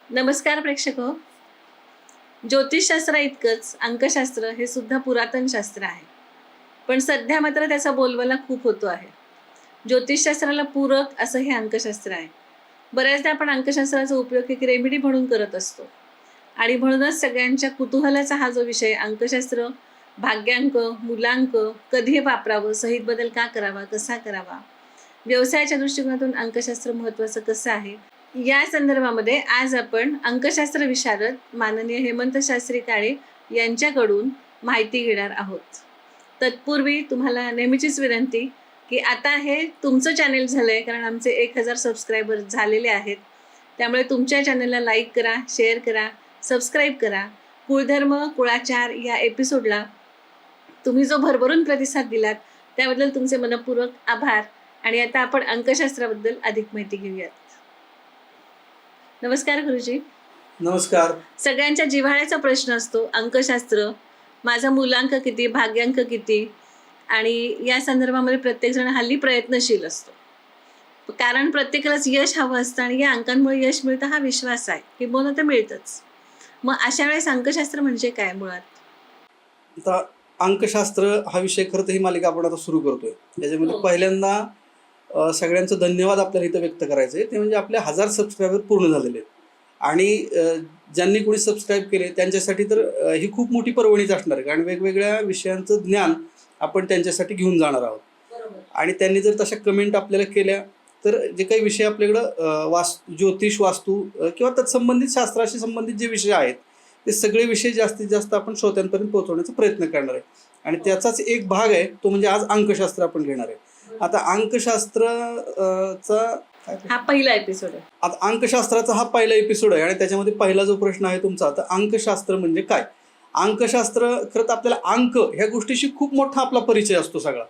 नमस्कार प्रेक्षक हो. ज्योतिषशास्त्र इतकंच अंकशास्त्र हे सुद्धा पुरातन शास्त्र आहे. पण सध्या मात्र त्याचा बोलबाला खूप होतो आहे. ज्योतिषशास्त्राला पूरक असं हे अंकशास्त्र आहे. बऱ्याचदा आपण अंकशास्त्राचा उपयोग एक रेमेडी म्हणून करत असतो. आणि म्हणूनच सगळ्यांच्या कुतूहलाचा हा जो विषय अंकशास्त्र, भाग्यांक, मूलांक कधी वापरावं, सहित बदल का करावा, कसा करावा, व्यवसायाच्या दृष्टिकोनातून अंकशास्त्र महत्त्वाचं कसं आहे, या संदर्भामध्ये आज आपण अंकशास्त्र विशारद माननीय हेमंत शास्त्री काळे यांच्याकडून माहिती घेणार आहोत. तत्पूर्वी तुम्हाला नेहमीचीच विनंती की आता हे तुमचं चॅनेल झालं आहे, कारण आमचे 1000 सबस्क्रायबर झालेले आहेत. त्यामुळे तुमच्या चॅनलला लाईक करा, शेअर करा, सबस्क्राईब करा. कुळधर्म कुळाचार या एपिसोडला तुम्ही जो भरभरून प्रतिसाद दिलात त्याबद्दल तुमचे मनपूर्वक आभार. आणि आता आपण अंकशास्त्राबद्दल अधिक माहिती घेऊयात. नमस्कार गुरुजी. नमस्कार. सगळ्यांच्या जिव्हाळ्याचा प्रश्न असतो अंकशास्त्र, माझा मूलांक किती, भाग्यांक किती, आणि या संदर्भामध्ये प्रत्येकजण हल्ली प्रयत्नशील असतो. कारण प्रत्येकालाच यश हवं असतं आणि या अंकांमुळे यश मिळतं हा विश्वास आहे की बोलणं तर मिळतंच. मग अशा वेळेस अंकशास्त्र म्हणजे काय मुळात? आता अंकशास्त्र हा विषय खरं तर ही मालिका आपण आता सुरू करतोय. त्याच्यामध्ये पहिल्यांदा सगळ्यांचं धन्यवाद आपल्याला इथं व्यक्त करायचं आहे. ते म्हणजे आपले 1000 सबस्क्रायबर पूर्ण झालेले आहेत. आणि ज्यांनी कोणी सबस्क्राईब केले त्यांच्यासाठी तर ही खूप मोठी पर्वणीच असणार आहे. कारण वेगवेगळ्या विषयांचं ज्ञान आपण त्यांच्यासाठी घेऊन जाणार आहोत. आणि त्यांनी जर तशा कमेंट आपल्याला केल्या तर जे काही विषय आपल्याकडं ज्योतिष, वास्तू किंवा तत्संबंधित शास्त्राशी संबंधित जे विषय आहेत ते सगळे विषय जास्तीत जास्त आपण श्रोत्यांपर्यंत पोहोचवण्याचा प्रयत्न करणार आहे. आणि त्याचाच एक भाग आहे तो म्हणजे आज अंकशास्त्र आपण घेणार आहे. आता अंकशास्त्राचा हा पहिला एपिसोड आहे. आता अंकशास्त्राचा हा पहिला एपिसोड आहे. आणि त्याच्यामध्ये पहिला जो प्रश्न आहे तुमचा, तर अंकशास्त्र म्हणजे काय? अंकशास्त्र खरं तर आपल्याला अंक ह्या गोष्टीशी खूप मोठा आपला परिचय असतो सगळा.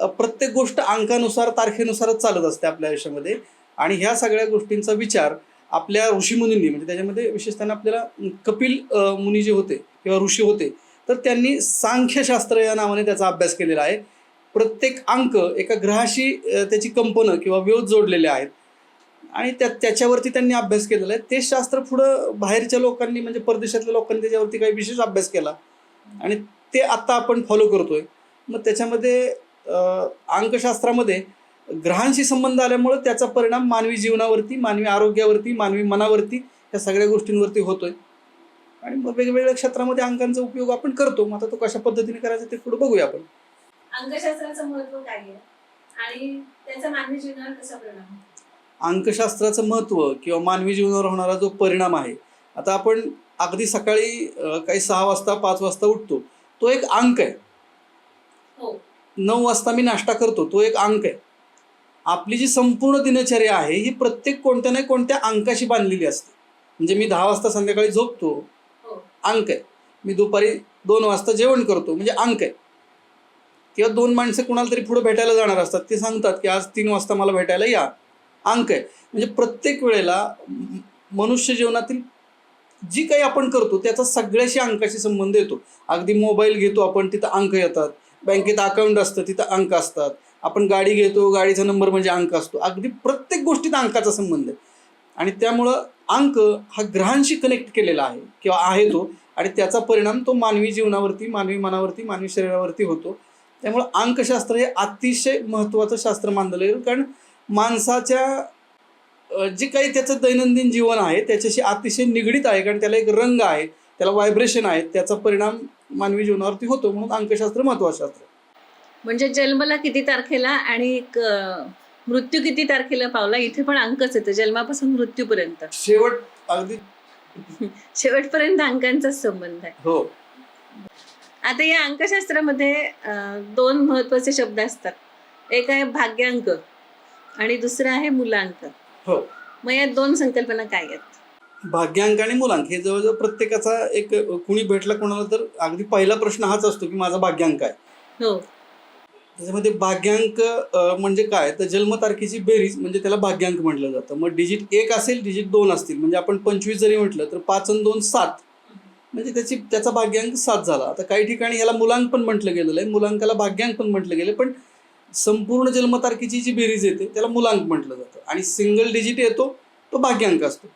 प्रत्येक गोष्ट अंकानुसार, तारखेनुसारच चालत असते आपल्या आयुष्यामध्ये. आणि ह्या सगळ्या गोष्टींचा विचार आपल्या ऋषीमुनींनी, म्हणजे त्याच्यामध्ये विशेषतः आपल्याला कपिल मुनी जे होते किंवा ऋषी होते, तर त्यांनी सांख्यशास्त्र या नावाने त्याचा अभ्यास केलेला आहे. प्रत्येक अंक एका ग्रहाशी त्याची कंपनं किंवा वेध जोडलेले आहेत. आणि त्याच्यावरती त्यांनी अभ्यास केलेला आहे. ते शास्त्र पुढं बाहेरच्या लोकांनी, म्हणजे परदेशातल्या लोकांनी त्याच्यावरती काही विशेष अभ्यास केला आणि ते आत्ता आपण फॉलो करतोय. मग त्याच्यामध्ये अंकशास्त्रामध्ये ग्रहांशी संबंध आल्यामुळं त्याचा परिणाम मानवी जीवनावरती, मानवी आरोग्यावरती, मानवी मनावरती, या सगळ्या गोष्टींवरती होतोय. आणि मग वेगवेगळ्या क्षेत्रामध्ये अंकांचा उपयोग आपण करतो. मग आता तो कशा पद्धतीने करायचा ते पुढे बघूया आपण. अंकशास्त्राचं महत्व काय आहे आणि त्याचा मानवी जीवनावर कसा परिणाम होतो? अंकशास्त्राचं महत्त्व किंवा मानवी जीवनावर होणारा जो परिणाम आहे, आता आपण अगदी सकाळी काही 6 वाजता 5 वाजता उठतो, तो एक अंक आहे. 9 वाजता मी नाश्ता करतो, तो एक अंक आहे. आपली जी संपूर्ण दिनचर्या आहे ही प्रत्येक कोणत्या ना कोणत्या अंकाशी बांधलेली असते. म्हणजे मी 10 वाजता संध्याकाळी झोपतो, अंक आहे. मी दुपारी 2 वाजता जेवण करतो, म्हणजे अंक आहे. किंवा 2 माणसं कुणाला तरी पुढे भेटायला जाणार असतात, ते सांगतात की आज 3 वाजता मला भेटायला या, अंक आहे. म्हणजे प्रत्येक वेळेला मनुष्य जीवनातील जी काही आपण करतो त्याचा सगळ्याशी अंकाशी संबंध येतो. अगदी मोबाईल घेतो आपण, तिथं अंक येतात. बँकेत अकाउंट असतं, तिथं अंक असतात. आपण गाडी घेतो, गाडीचा नंबर म्हणजे अंक असतो. अगदी प्रत्येक गोष्टीत अंकाचा संबंध आहे. आणि त्यामुळं अंक हा ग्रहांशी कनेक्ट केलेला आहे किंवा आहे तो. आणि त्याचा परिणाम तो मानवी जीवनावरती, मानवी मनावरती, मानवी शरीरावरती होतो. त्यामुळं अंकशास्त्र हे अतिशय महत्त्वाचं शास्त्र मानलं गेलं. कारण माणसाच्या जे काही त्याचं दैनंदिन जीवन आहे त्याच्याशी अतिशय निगडीत आहे. कारण त्याला एक रंग आहे, त्याला व्हायब्रेशन आहे, त्याचा परिणाम मानवी जीवनावरती होतो. म्हणून अंकशास्त्र महत्त्वाचं शास्त्र. म्हणजे जन्मला किती तारखेला आणि मृत्यू किती तारखेला पावला, इथे पण अंकच येतं. जन्मापासून मृत्यूपर्यंत शेवट अगदी शेवटपर्यंत अंकांचाच संबंध आहे. हो. आता या अंकशास्त्रामध्ये 2 महत्वाचे शब्द असतात. एक आहे भाग्यांक आणि दुसरा आहे मूलांक. हो. मग या 2 संकल्पना काय आहेत? भाग्यांक आणि मूलांक हे जवळजवळ प्रत्येकाचा एक, कुणी भेटला कोणाला तर अगदी पहिला प्रश्न हाच असतो की माझा भाग्यांक आहे. हो. त्याच्यामध्ये भाग्यांक म्हणजे काय, तर जन्मतारखेची बेरीज म्हणजे त्याला भाग्यांक म्हटलं जातं. मग डिजिट 1 असेल, डिजिट 2 असतील, म्हणजे आपण 25 जरी म्हटलं तर 5 आणि 2 7, म्हणजे त्याचा भाग्यांक 7 झाला. आता काही ठिकाणी याला मूलांक पण म्हटलं गेलेलं आहे, मूलांकाला भाग्यांक पण म्हटलं गेलं, पण संपूर्ण जन्मतारखेची जी बेरीज येते त्याला मूलांक म्हटलं जातं. आणि सिंगल डिजिट येतो तो भाग्यांक असतो.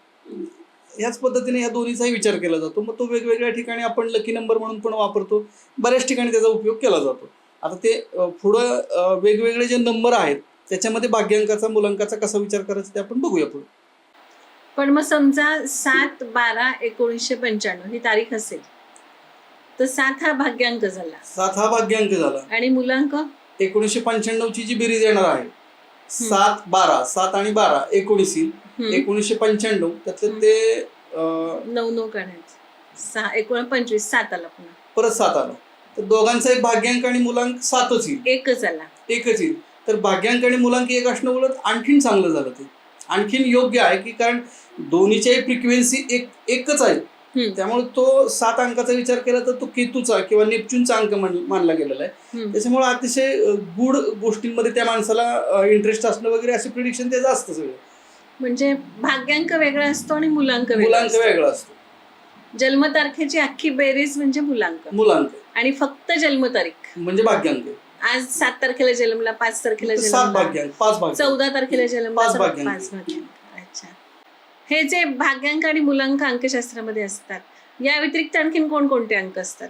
ह्याच पद्धतीने ह्या दोन्हीचाही विचार केला जातो. मग तो वेगवेगळ्या ठिकाणी आपण लकी नंबर म्हणून पण वापरतो, बऱ्याच ठिकाणी त्याचा उपयोग केला जातो. आता ते पुढं वेगवेगळे जे नंबर आहेत त्याच्यामध्ये भाग्यांकाचा मुलांकाचा कसा विचार करायचा ते आपण बघूया पुढे. पण मग समजा 7/12/1995 ही तारीख असेल तर 7 हा भाग्यांक झाला 7 हा भाग्यांक झाला आणि मुलांक 1995 ची जी बेरीज येणार आहे 7 12 7 आणि 12 19 येईल. 1995 त्यातलं ते 9 काढायचं 6 19 7 आला पुन्हा परत 7 आलं तर दोघांचा एक भाग्यांक आणि मुलांक 7च येईल, एकच आला. एकच येईल. तर भाग्यांक आणि मुलांक एक असणं उलट आणखीन चांगलं झालं, ते आणखीन योग्य आहे की कारण दोन्हीच्याही फ्रिक्वेन्सी एकच आहे. त्यामुळे तो 7 अंकाचा विचार केला तर तो केतूचा किंवा नेपच्यूनचा अंक मानला गेलेला आहे. त्याच्यामुळे अतिशय गुड गोष्टींमध्ये त्या माणसाला इंटरेस्ट असणं वगैरे असे प्रिडिक्शन त्याचं असतं सगळं. म्हणजे भाग्यांक वेगळा असतो आणि मुलांक वेगळा असतो. जन्मतारखेची अख्खी बेरीज म्हणजे मुलांक आणि फक्त जन्मतारीख म्हणजे भाग्यांक. आज 7 तारखेला जन्मला, 5 तारखेला 7 जन्मला, भाग्यांक, 5 भाग्यांक, 14 तारखेला जन्मला, 5 भाग्यांक. 5 भाग्यांक. अच्छा, हे जे भाग्यांक आणि मुलांक अंकशास्त्रामध्ये असतात, या व्यतिरिक्त आणखीन कोणकोणते अंक असतात?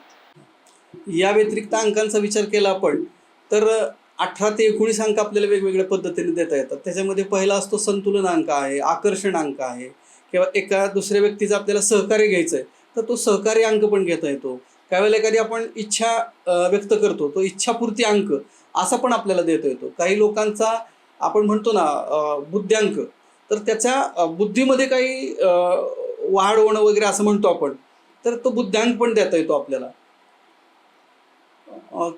या व्यतिरिक्त अंकांचा विचार केला आपण तर 18 ते 19 अंक आपल्याला वेगवेगळ्या पद्धतीने देता येतात. त्याच्यामध्ये पहिला असतो संतुलन अंक आहे, आकर्षण अंक आहे, किंवा एका दुसऱ्या व्यक्तीचं आपल्याला सहकार्य घ्यायचं आहे तर तो सहकार्य अंक पण घेता येतो. काही वेळेला एखादी आपण इच्छा व्यक्त करतो तो इच्छापूर्ती अंक असा पण आपल्याला देता येतो. काही लोकांचा आपण म्हणतो ना बुद्ध्यांक, तर त्याच्या बुद्धीमध्ये काही वाढ होणं वगैरे असं म्हणतो आपण, तर तो बुद्ध्यांक पण देता येतो आपल्याला.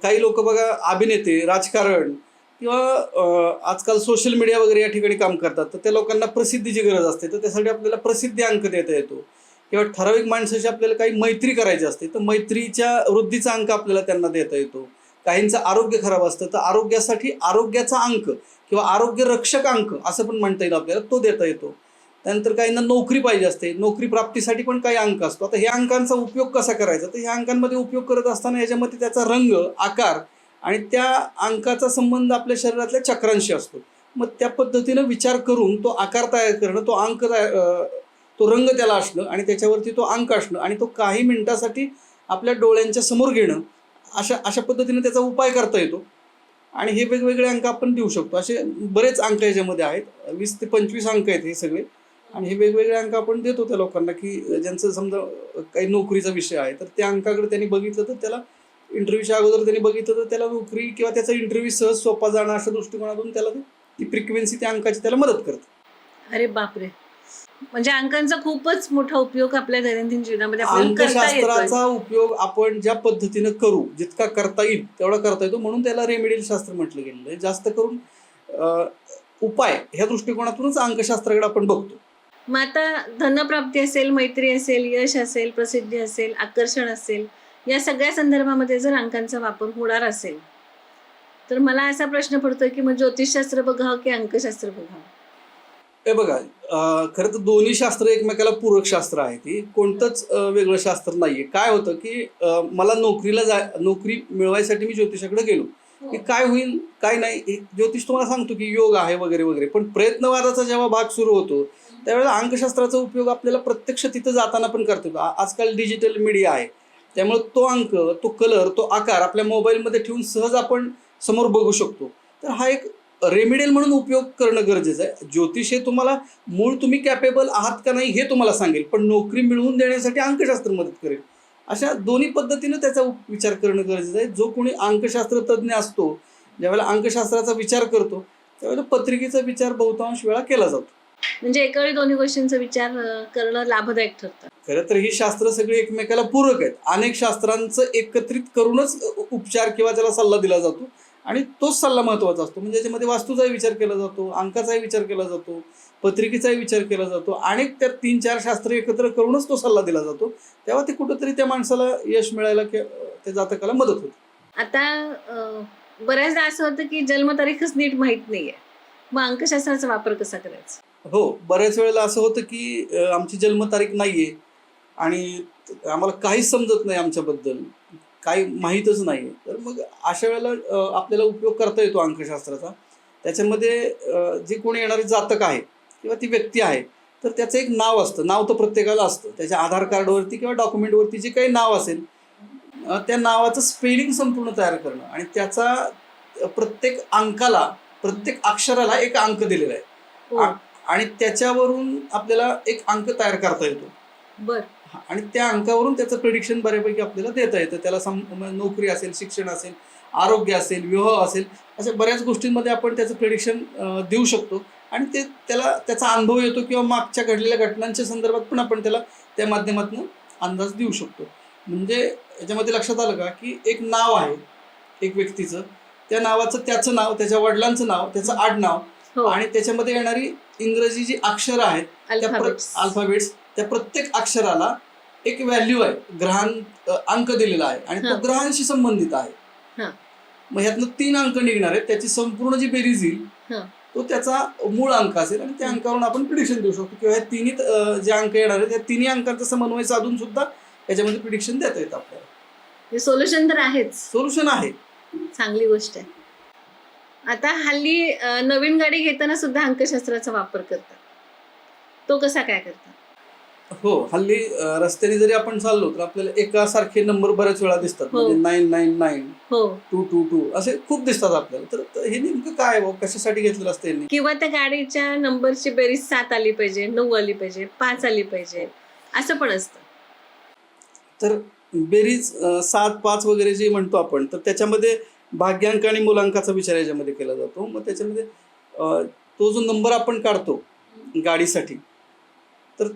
काही लोक बघा अभिनेते, राजकारण किंवा आजकाल सोशल मीडिया वगैरे या ठिकाणी काम करतात, तर त्या लोकांना प्रसिद्धीची गरज असते, तर त्यासाठी आपल्याला प्रसिद्धी अंक देता येतो. किंवा ठराविक माणसाशी आपल्याला काही मैत्री करायची असते तर मैत्रीच्या वृद्धीचा अंक आपल्याला त्यांना देता येतो. काहींचं आरोग्य खराब असतं तर आरोग्यासाठी आरोग्याचा अंक किंवा आरोग्य रक्षक अंक असं पण म्हणता येईल आपल्याला, तो देता येतो. त्यानंतर काहींना नोकरी पाहिजे असते, नोकरी प्राप्तीसाठी पण काही अंक असतो. आता ह्या अंकांचा उपयोग कसा करायचा, तर ह्या अंकांमध्ये उपयोग करत असताना याच्यामध्ये त्याचा रंग, आकार आणि त्या अंकाचा संबंध आपल्या शरीरातल्या चक्रांशी असतो. मग त्या पद्धतीनं विचार करून तो आकार तयार करणं, तो अंक तो रंग त्याला असणं आणि त्याच्यावरती तो अंक असणं आणि तो काही मिनिटासाठी आपल्या डोळ्यांच्या समोर घेणं, अशा पद्धतीने त्याचा उपाय करता येतो. आणि हे वेगवेगळे अंक आपण देऊ शकतो. असे बरेच अंक याच्यामध्ये आहेत, 20 ते 25 अंक आहेत हे सगळे. आणि हे वेगवेगळे अंक आपण देतो त्या लोकांना की ज्यांचं समजा काही नोकरीचा विषय आहे तर त्या अंकाकडे त्यांनी बघितलं तर त्याला इंटरव्ह्यूच्या अगोदर त्यांनी बघितलं तर त्याला नोकरी किंवा त्याचा इंटरव्ह्यू सहज सोपा जाणं अशा दृष्टिकोनातून त्याला ती फ्रिक्वेन्सी त्या अंकाची त्याला मदत करते. अरे बापरे, म्हणजे अंकांचा खूपच मोठा उपयोग आपल्या दैनंदिन जीवनामध्ये आपल्याला करता येतो. अंकशास्त्राचा उपयोग आपण ज्या पद्धतीनं करू, जितका करता येईल तेवढा करता येतो, म्हणून त्याला रेमेडियल शास्त्र म्हटलं गेलेलं आहे. जास्त करून उपाय ह्या दृष्टिकोनातूनच अंकशास्त्राकडे आपण बघतो. मग आता धनप्राप्ती असेल, मैत्री असेल, यश असेल, प्रसिद्धी असेल, आकर्षण असेल, या सगळ्या संदर्भामध्ये जर अंकांचा वापर होणार असेल तर मला असा प्रश्न पडतोय की मग ज्योतिषशास्त्र बघावं की अंकशास्त्र बघावं? हे बघा, खरं तर दोन्ही शास्त्र एकमेकाला पूरक शास्त्र आहे. ती कोणतंच वेगळं शास्त्र नाहीये. काय होतं की मला नोकरी मिळवायसाठी मी ज्योतिषाकडे गेलो की काय होईल काय नाही, ज्योतिष तुम्हाला सांगतो की योग आहे वगैरे वगैरे. पण प्रयत्नवादाचा जेव्हा भाग सुरू होतो त्यावेळेला अंकशास्त्राचा उपयोग आपल्याला प्रत्यक्ष तिथं जाताना पण करतो. आजकाल डिजिटल मीडिया आहे त्यामुळे तो अंक, तो कलर, तो आकार आपल्या मोबाईलमध्ये ठेवून सहज आपण समोर बघू शकतो. तर हा एक रेमेडियल म्हणून उपयोग करणं गरजेचं आहे. ज्योतिष हे तुम्हाला मूळ तुम्ही कॅपेबल आहात का नाही हे तुम्हाला सांगेल, पण नोकरी मिळवून देण्यासाठी अंकशास्त्र मदत करेल. अशा दोन्ही पद्धतीनं त्याचा विचार करणं गरजेचं आहे. जो कोणी अंकशास्त्र तज्ज्ञ असतो, ज्यावेळेला अंकशास्त्राचा विचार करतो त्यावेळेला पत्रिकेचा विचार बहुतांश वेळा केला जातो. म्हणजे एकावेळी दोन्ही गोष्टींचा विचार करणं लाभदायक ठरतं. खरं तर ही शास्त्र सगळी एकमेकाला पूरक आहेत. अनेक शास्त्रांचं एकत्रित करूनच उपचार किंवा त्याला सल्ला दिला जातो आणि तोच सल्ला महत्त्वाचा असतो. म्हणजे याच्यामध्ये वास्तूचाही विचार केला जातो, अंकाचाही विचार केला जातो, पत्रिकेचाही विचार केला जातो. अनेक त्यात 3-4 शास्त्र एकत्र करूनच तो सल्ला दिला जातो. तेव्हा ते कुठंतरी त्या माणसाला यश मिळायला त्या जातकाला मदत होते. आता बऱ्याचदा असं होतं की जन्मतारीखच नीट माहीत नाहीये, मग अंकशास्त्राचा वापर कसा करायचा? हो, बऱ्याच वेळेला असं होतं की आमची जन्मतारीख नाहीये आणि आम्हाला काहीच समजत नाही, आमच्याबद्दल काही माहीतच नाही. तर मग अशा वेळेला आपल्याला उपयोग करता येतो अंकशास्त्राचा. त्याच्यामध्ये जे कोणी येणारे जातक आहे किंवा ती व्यक्ती आहे तर त्याचं एक नाव असतं. नाव तर प्रत्येकाला असतं. त्याच्या आधार कार्डवरती किंवा डॉक्युमेंटवरती जे काही नाव असेल त्या नावाचं स्पेलिंग संपूर्ण तयार करणं आणि त्याचा प्रत्येक अंकाला, प्रत्येक अक्षराला एक अंक दिलेला आहे. हो. आणि त्याच्यावरून आपल्याला एक अंक तयार करता येतो. बर. आणि त्या अंकावरून त्याचं प्रिडिक्शन बऱ्यापैकी आपल्याला देता येतं. त्याला नोकरी असेल, शिक्षण असेल, आरोग्य असेल, विवाह असेल, अशा बऱ्याच गोष्टींमध्ये आपण त्याचं प्रिडिक्शन देऊ शकतो. आणि त्याला त्याचा अनुभव येतो किंवा मागच्या घडलेल्या घटनांच्या संदर्भात पण आपण त्याला त्या माध्यमातून अंदाज देऊ शकतो. म्हणजे याच्यामध्ये लक्षात आलं का की एक नाव आहे एक व्यक्तीचं, त्या नावाचं त्याचं नाव, त्याच्या वडिलांचं नाव, त्याचं आडनाव आणि त्याच्यामध्ये येणारी इंग्रजी जी अक्षरं आहेत अल्फाबेट्स, त्या प्रत्येक अक्षराला एक व्हॅल्यू आहे, अंक दिलेला आहे आणि तो ग्रहांशी संबंधित आहे. मग ह्यातनं 3 अंक निघणार आहेत. त्याची संपूर्ण जी बेरीज येईल तो त्याचा मूळ अंक असेल आणि त्या अंकावरून आपण प्रिडिक्शन देऊ शकतो किंवा ह्या तिन्ही जे अंक येणार आहेत त्या तिन्ही अंकांचा समन्वय साधून सुद्धा याच्यामध्ये प्रिडिक्शन देता येतं आपल्याला. सोल्युशन तर आहेच. सोल्युशन आहे. चांगली गोष्ट आहे. आता हल्ली नवीन गाडी घेताना सुद्धा अंकशास्त्राचा वापर करतात. तो कसा काय करतात? हो, हल्ली रस्त्याने जरी आपण चाललो तर आपल्याला एकासारखे नंबर बऱ्याच वेळा दिसतात. म्हणजे 999 222 असे खूप दिसतात आपल्याला. तर हे नेमकं काय कशासाठी घेतलेलं असतं यांनी? किंवा त्या गाडीच्या नंबरची बेरीज 7 आली पाहिजे, 9 आली पाहिजे, 5 आली पाहिजे, असं पण असतं. तर बेरीज 7, 5 वगैरे जे म्हणतो आपण, तर त्याच्यामध्ये भाग्यांक आणि मूलांकाचा विचार याच्यामध्ये केला जातो. मग त्याच्यामध्ये तो जो नंबर आपण काढतो गाडीसाठी, तर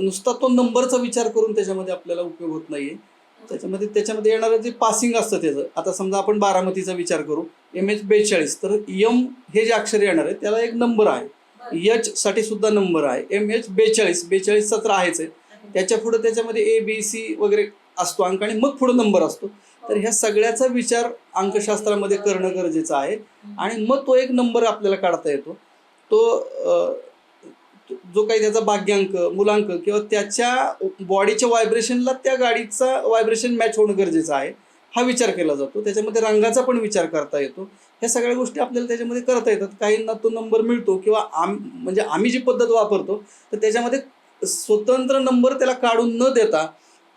नुसता तो नंबरचा विचार करून त्याच्यामध्ये आपल्याला उपयोग होत नाहीये. त्याच्यामध्ये येणारं जे पासिंग असतं त्याचं, आता समजा आपण बारामतीचा विचार करू, MH42, तर M हे जे अक्षर येणार आहे त्याला एक नंबर आहे. H साठी सुद्धा नंबर आहे. MH42 42चा तर आहेच आहे. त्याच्या पुढे त्याच्यामध्ये ABC वगैरे असतो अंक आणि मग पुढे नंबर असतो. तर ह्या सगळ्याचा विचार अंकशास्त्रामध्ये करणं गरजेचं आहे आणि मग तो एक नंबर आपल्याला काढता येतो. तो जो काही त्याचा भाग्यांक, मूलांक किंवा त्याच्या बॉडीच्या व्हायब्रेशनला त्या गाडीचा व्हायब्रेशन मॅच होणं गरजेचं आहे, हा विचार केला जातो. त्याच्यामध्ये रंगाचा पण विचार करता येतो. ह्या सगळ्या गोष्टी आपल्याला त्याच्यामध्ये करता येतात. काहींना तो नंबर मिळतो किंवा म्हणजे आम्ही जी पद्धत वापरतो तर त्याच्यामध्ये स्वतंत्र नंबर त्याला काढून न देता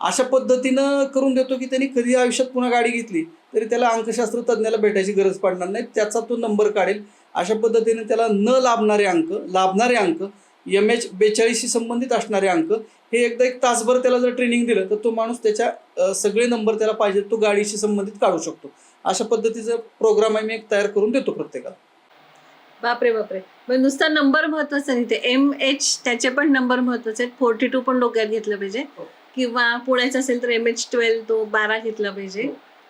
अशा पद्धतीनं करून देतो की त्यांनी कधी आयुष्यात पुन्हा गाडी घेतली तरी त्याला अंकशास्त्र तज्ज्ञाला भेटायची गरज पडणार नाही. त्याचा तो नंबर काढेल. अशा पद्धतीने त्याला न लाभणारे अंक MH42शी संबंधित असणारे अंक हे एकदा 1 तासभर त्याला जर ट्रेनिंग दिलं तर तो माणूस त्याच्या सगळे नंबर त्याला पाहिजे तो गाडीशी संबंधित काढू शकतो. अशा पद्धतीचा प्रोग्राम आम्ही एक तयार करून देतो प्रत्येकाला. बापरे बापरे. मग नुसता नंबर महत्वाचा नाही, ते MH त्याचे पण नंबर महत्वाचे आहेत. 42 पण डोक्यात घेतलं पाहिजे किंवा पुण्याचा असेल तर MH12 तो 12 घेतला पाहिजे.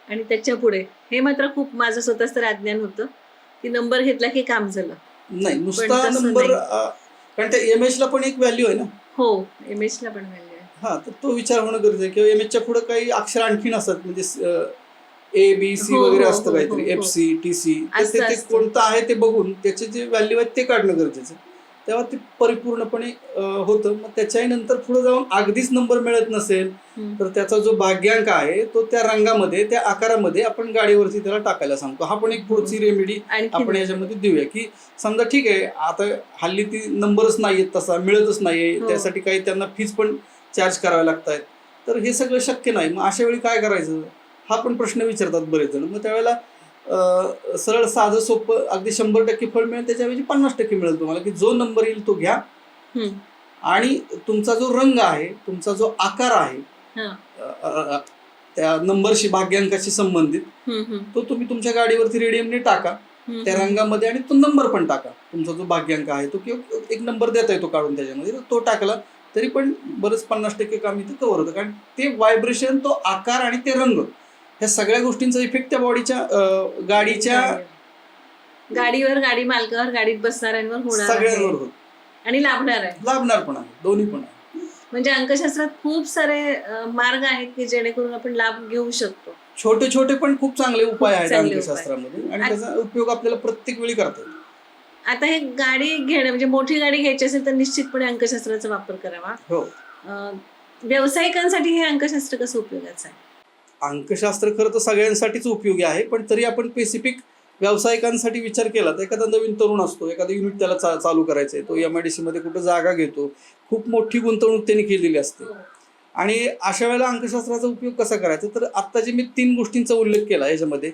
आणि त्याच्या पुढे हे मात्र खूप माझं स्वतःच तर अज्ञान होतं की नंबर घेतला की काम झालं. नाही, नुसता नंबर, कारण त्या MH ला पण एक व्हॅल्यू आहे ना. हो, MH ला पण व्हॅल्यू आहे. हा, तर तो विचार होणं गरजेचं आहे. किंवा MH पुढे काही अक्षर आणखीन असतात, म्हणजे ABC वगैरे असतं काहीतरी, FC TC, ते कोणतं आहे ते बघून त्याचे जे व्हॅल्यू आहेत ते काढणं गरजेचं आहे. तेव्हा ते परिपूर्णपणे होतं. मग त्याच्याही नंतर पुढे जाऊन अगदीच नंबर मिळत नसेल तर त्याचा जो भाग्यांक आहे तो त्या रंगामध्ये, त्या आकारामध्ये आपण गाडीवरती त्याला टाकायला सांगतो. हा पण एक पुढची रेमेडी आपण याच्यामध्ये देऊया की समजा ठीक आहे आता हल्ली ती नंबरच नाहीयेत, तसा मिळतच नाहीये, त्यासाठी काही त्यांना फीज पण चार्ज कराव्या लागतात. तर हे सगळं शक्य नाही. मग अशा वेळी काय करायचं हा पण प्रश्न विचारतात बरेच जण. मग त्यावेळेला सरळ साधं सोपं अगदी 100% फळ मिळेल त्याच्याऐवजी 50% मिळेल तुम्हाला, की जो नंबर येईल तो घ्या आणि तुमचा जो रंग आहे, तुमचा जो आकार आहे त्या नंबरशी, भाग्यांकाशी संबंधित, तो तुम्ही तुमच्या गाडीवरती रेडियमने टाका त्या रंगामध्ये आणि तो नंबर पण टाका. तुमचा जो भाग्यांक आहे तो किंवा एक नंबर देता येतो काढून त्याच्यामध्ये, तो टाकला तरी पण बरंच 50% काम इथं कव्हर होतं. कारण ते व्हायब्रेशन, तो आकार आणि ते रंग, ह्या सगळ्या गोष्टींचा इफेक्ट त्या बॉडीच्या गाडीवर, गाडी मालकावर, गाडीत बसणाऱ्यांवर होणार, सगळ्यांवर होत आणि लाभणार पण आहे, दोन्ही पण आहे. म्हणजे अंकशास्त्रात खूप सारे मार्ग आहेत की जेणेकरून आपण लाभ घेऊ शकतो. छोटे छोटे पण खूप चांगले उपाय आहेत अंकशास्त्रामध्ये आणि त्याचा उपयोग आपल्याला प्रत्येक वेळी करता येतो. आता हे गाडी घेणं म्हणजे मोठी गाडी घ्यायची असेल तर निश्चितपणे अंकशास्त्राचा वापर करावा. हो. व्यावसायिकांसाठी हे अंकशास्त्र कसं उपयोगाचं आहे? अंकशास्त्र खरं तर सगळ्यांसाठीच उपयोगी आहे, पण तरी आपण स्पेसिफिक व्यावसायिकांसाठी विचार केला तर एखादा नवीन तरुण असतो, एखादा युनिट त्याला चालू करायचं आहे, तो MIDC मध्ये कुठं जागा घेतो, खूप मोठी गुंतवणूक त्यांनी केलेली असते. आणि अशा वेळेला अंकशास्त्राचा उपयोग कसा करायचा, तर आत्ता जे मी 3 गोष्टींचा उल्लेख केला याच्यामध्ये,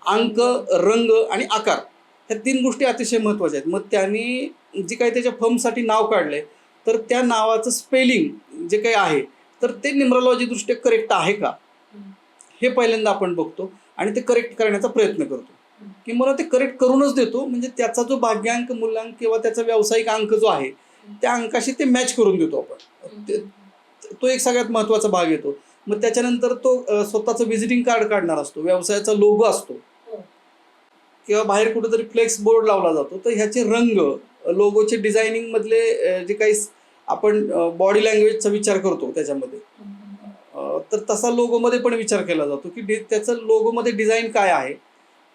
अंक, रंग आणि आकार, ह्या 3 गोष्टी अतिशय महत्त्वाच्या आहेत. मग त्यांनी जे काही त्याच्या फर्मसाठी नाव काढलंय, तर त्या नावाचं स्पेलिंग जे काही आहे तर ते न्यूमरॉलॉजी दृष्ट्या करेक्ट आहे का, हे पहिल्यांदा आपण बघतो आणि ते करेक्ट करण्याचा प्रयत्न करतो, की मला ते करेक्ट करूनच देतो. म्हणजे त्याचा जो भाग्यांक, मूल्यांक किंवा त्याचा व्यावसायिक अंक जो आहे त्या अंकाशी ते मॅच करून देतो आपण. तो एक सगळ्यात महत्त्वाचा भाग येतो. मग त्याच्यानंतर तो स्वतःचं व्हिजिटिंग कार्ड काढणार असतो, व्यवसायाचा लोगो असतो किंवा बाहेर कुठेतरी फ्लेक्स बोर्ड लावला जातो, तर ह्याचे रंग, लोगोचे डिझायनिंग मधले जे काही आपण बॉडी लँग्वेजचा विचार करतो त्याच्यामध्ये, तर तसा लोगोमध्ये पण विचार केला जातो की त्याचं लोगोमध्ये डिझाईन काय आहे,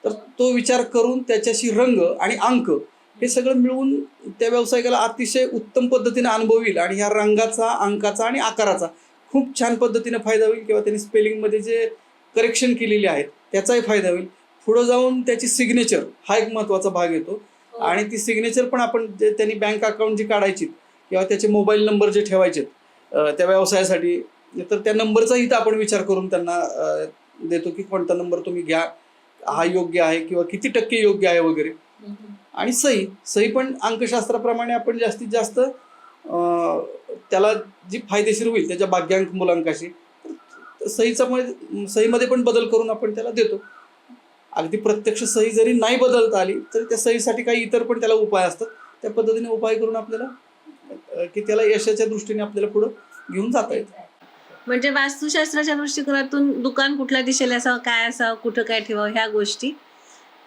तर तो विचार करून त्याच्याशी रंग आणि अंक हे सगळं मिळवून त्या व्यावसायिकाला अतिशय उत्तम पद्धतीने अनुभव येईल आणि ह्या रंगाचा, अंकाचा आणि आकाराचा खूप छान पद्धतीने फायदा होईल किंवा त्यांनी स्पेलिंगमध्ये जे करेक्शन केलेले आहेत त्याचाही फायदा होईल. पुढं जाऊन त्याची सिग्नेचर हा एक महत्त्वाचा भाग येतो आणि ती सिग्नेचर पण आपण जे त्यांनी बँक अकाउंट जी काढायची किंवा त्याचे मोबाईल नंबर जे ठेवायचे त्या व्यवसायासाठी, तर त्या नंबरचा इथं आपण विचार करून त्यांना देतो की कोणता नंबर तुम्ही घ्या, हा योग्य आहे किंवा किती टक्के योग्य आहे वगैरे. आणि सही पण अंकशास्त्राप्रमाणे आपण जास्तीत जास्त त्याला जी फायदेशीर होईल त्याच्या भाग्यांक मूलांकाशी, सहीमध्ये पण बदल करून आपण त्याला देतो. अगदी प्रत्यक्ष सही जरी नाही बदलता आली तरी त्या सहीसाठी काही इतर पण त्याला उपाय असतात, त्या पद्धतीने उपाय करून आपल्याला की त्याला यशाच्या दृष्टीने आपल्याला पुढं घेऊन जाता येतं. म्हणजे वास्तुशास्त्राच्या दृष्टिकोनातून दुकान कुठल्या दिशेला असावं, काय असावं, कुठं काय ठेवावं, ह्या गोष्टी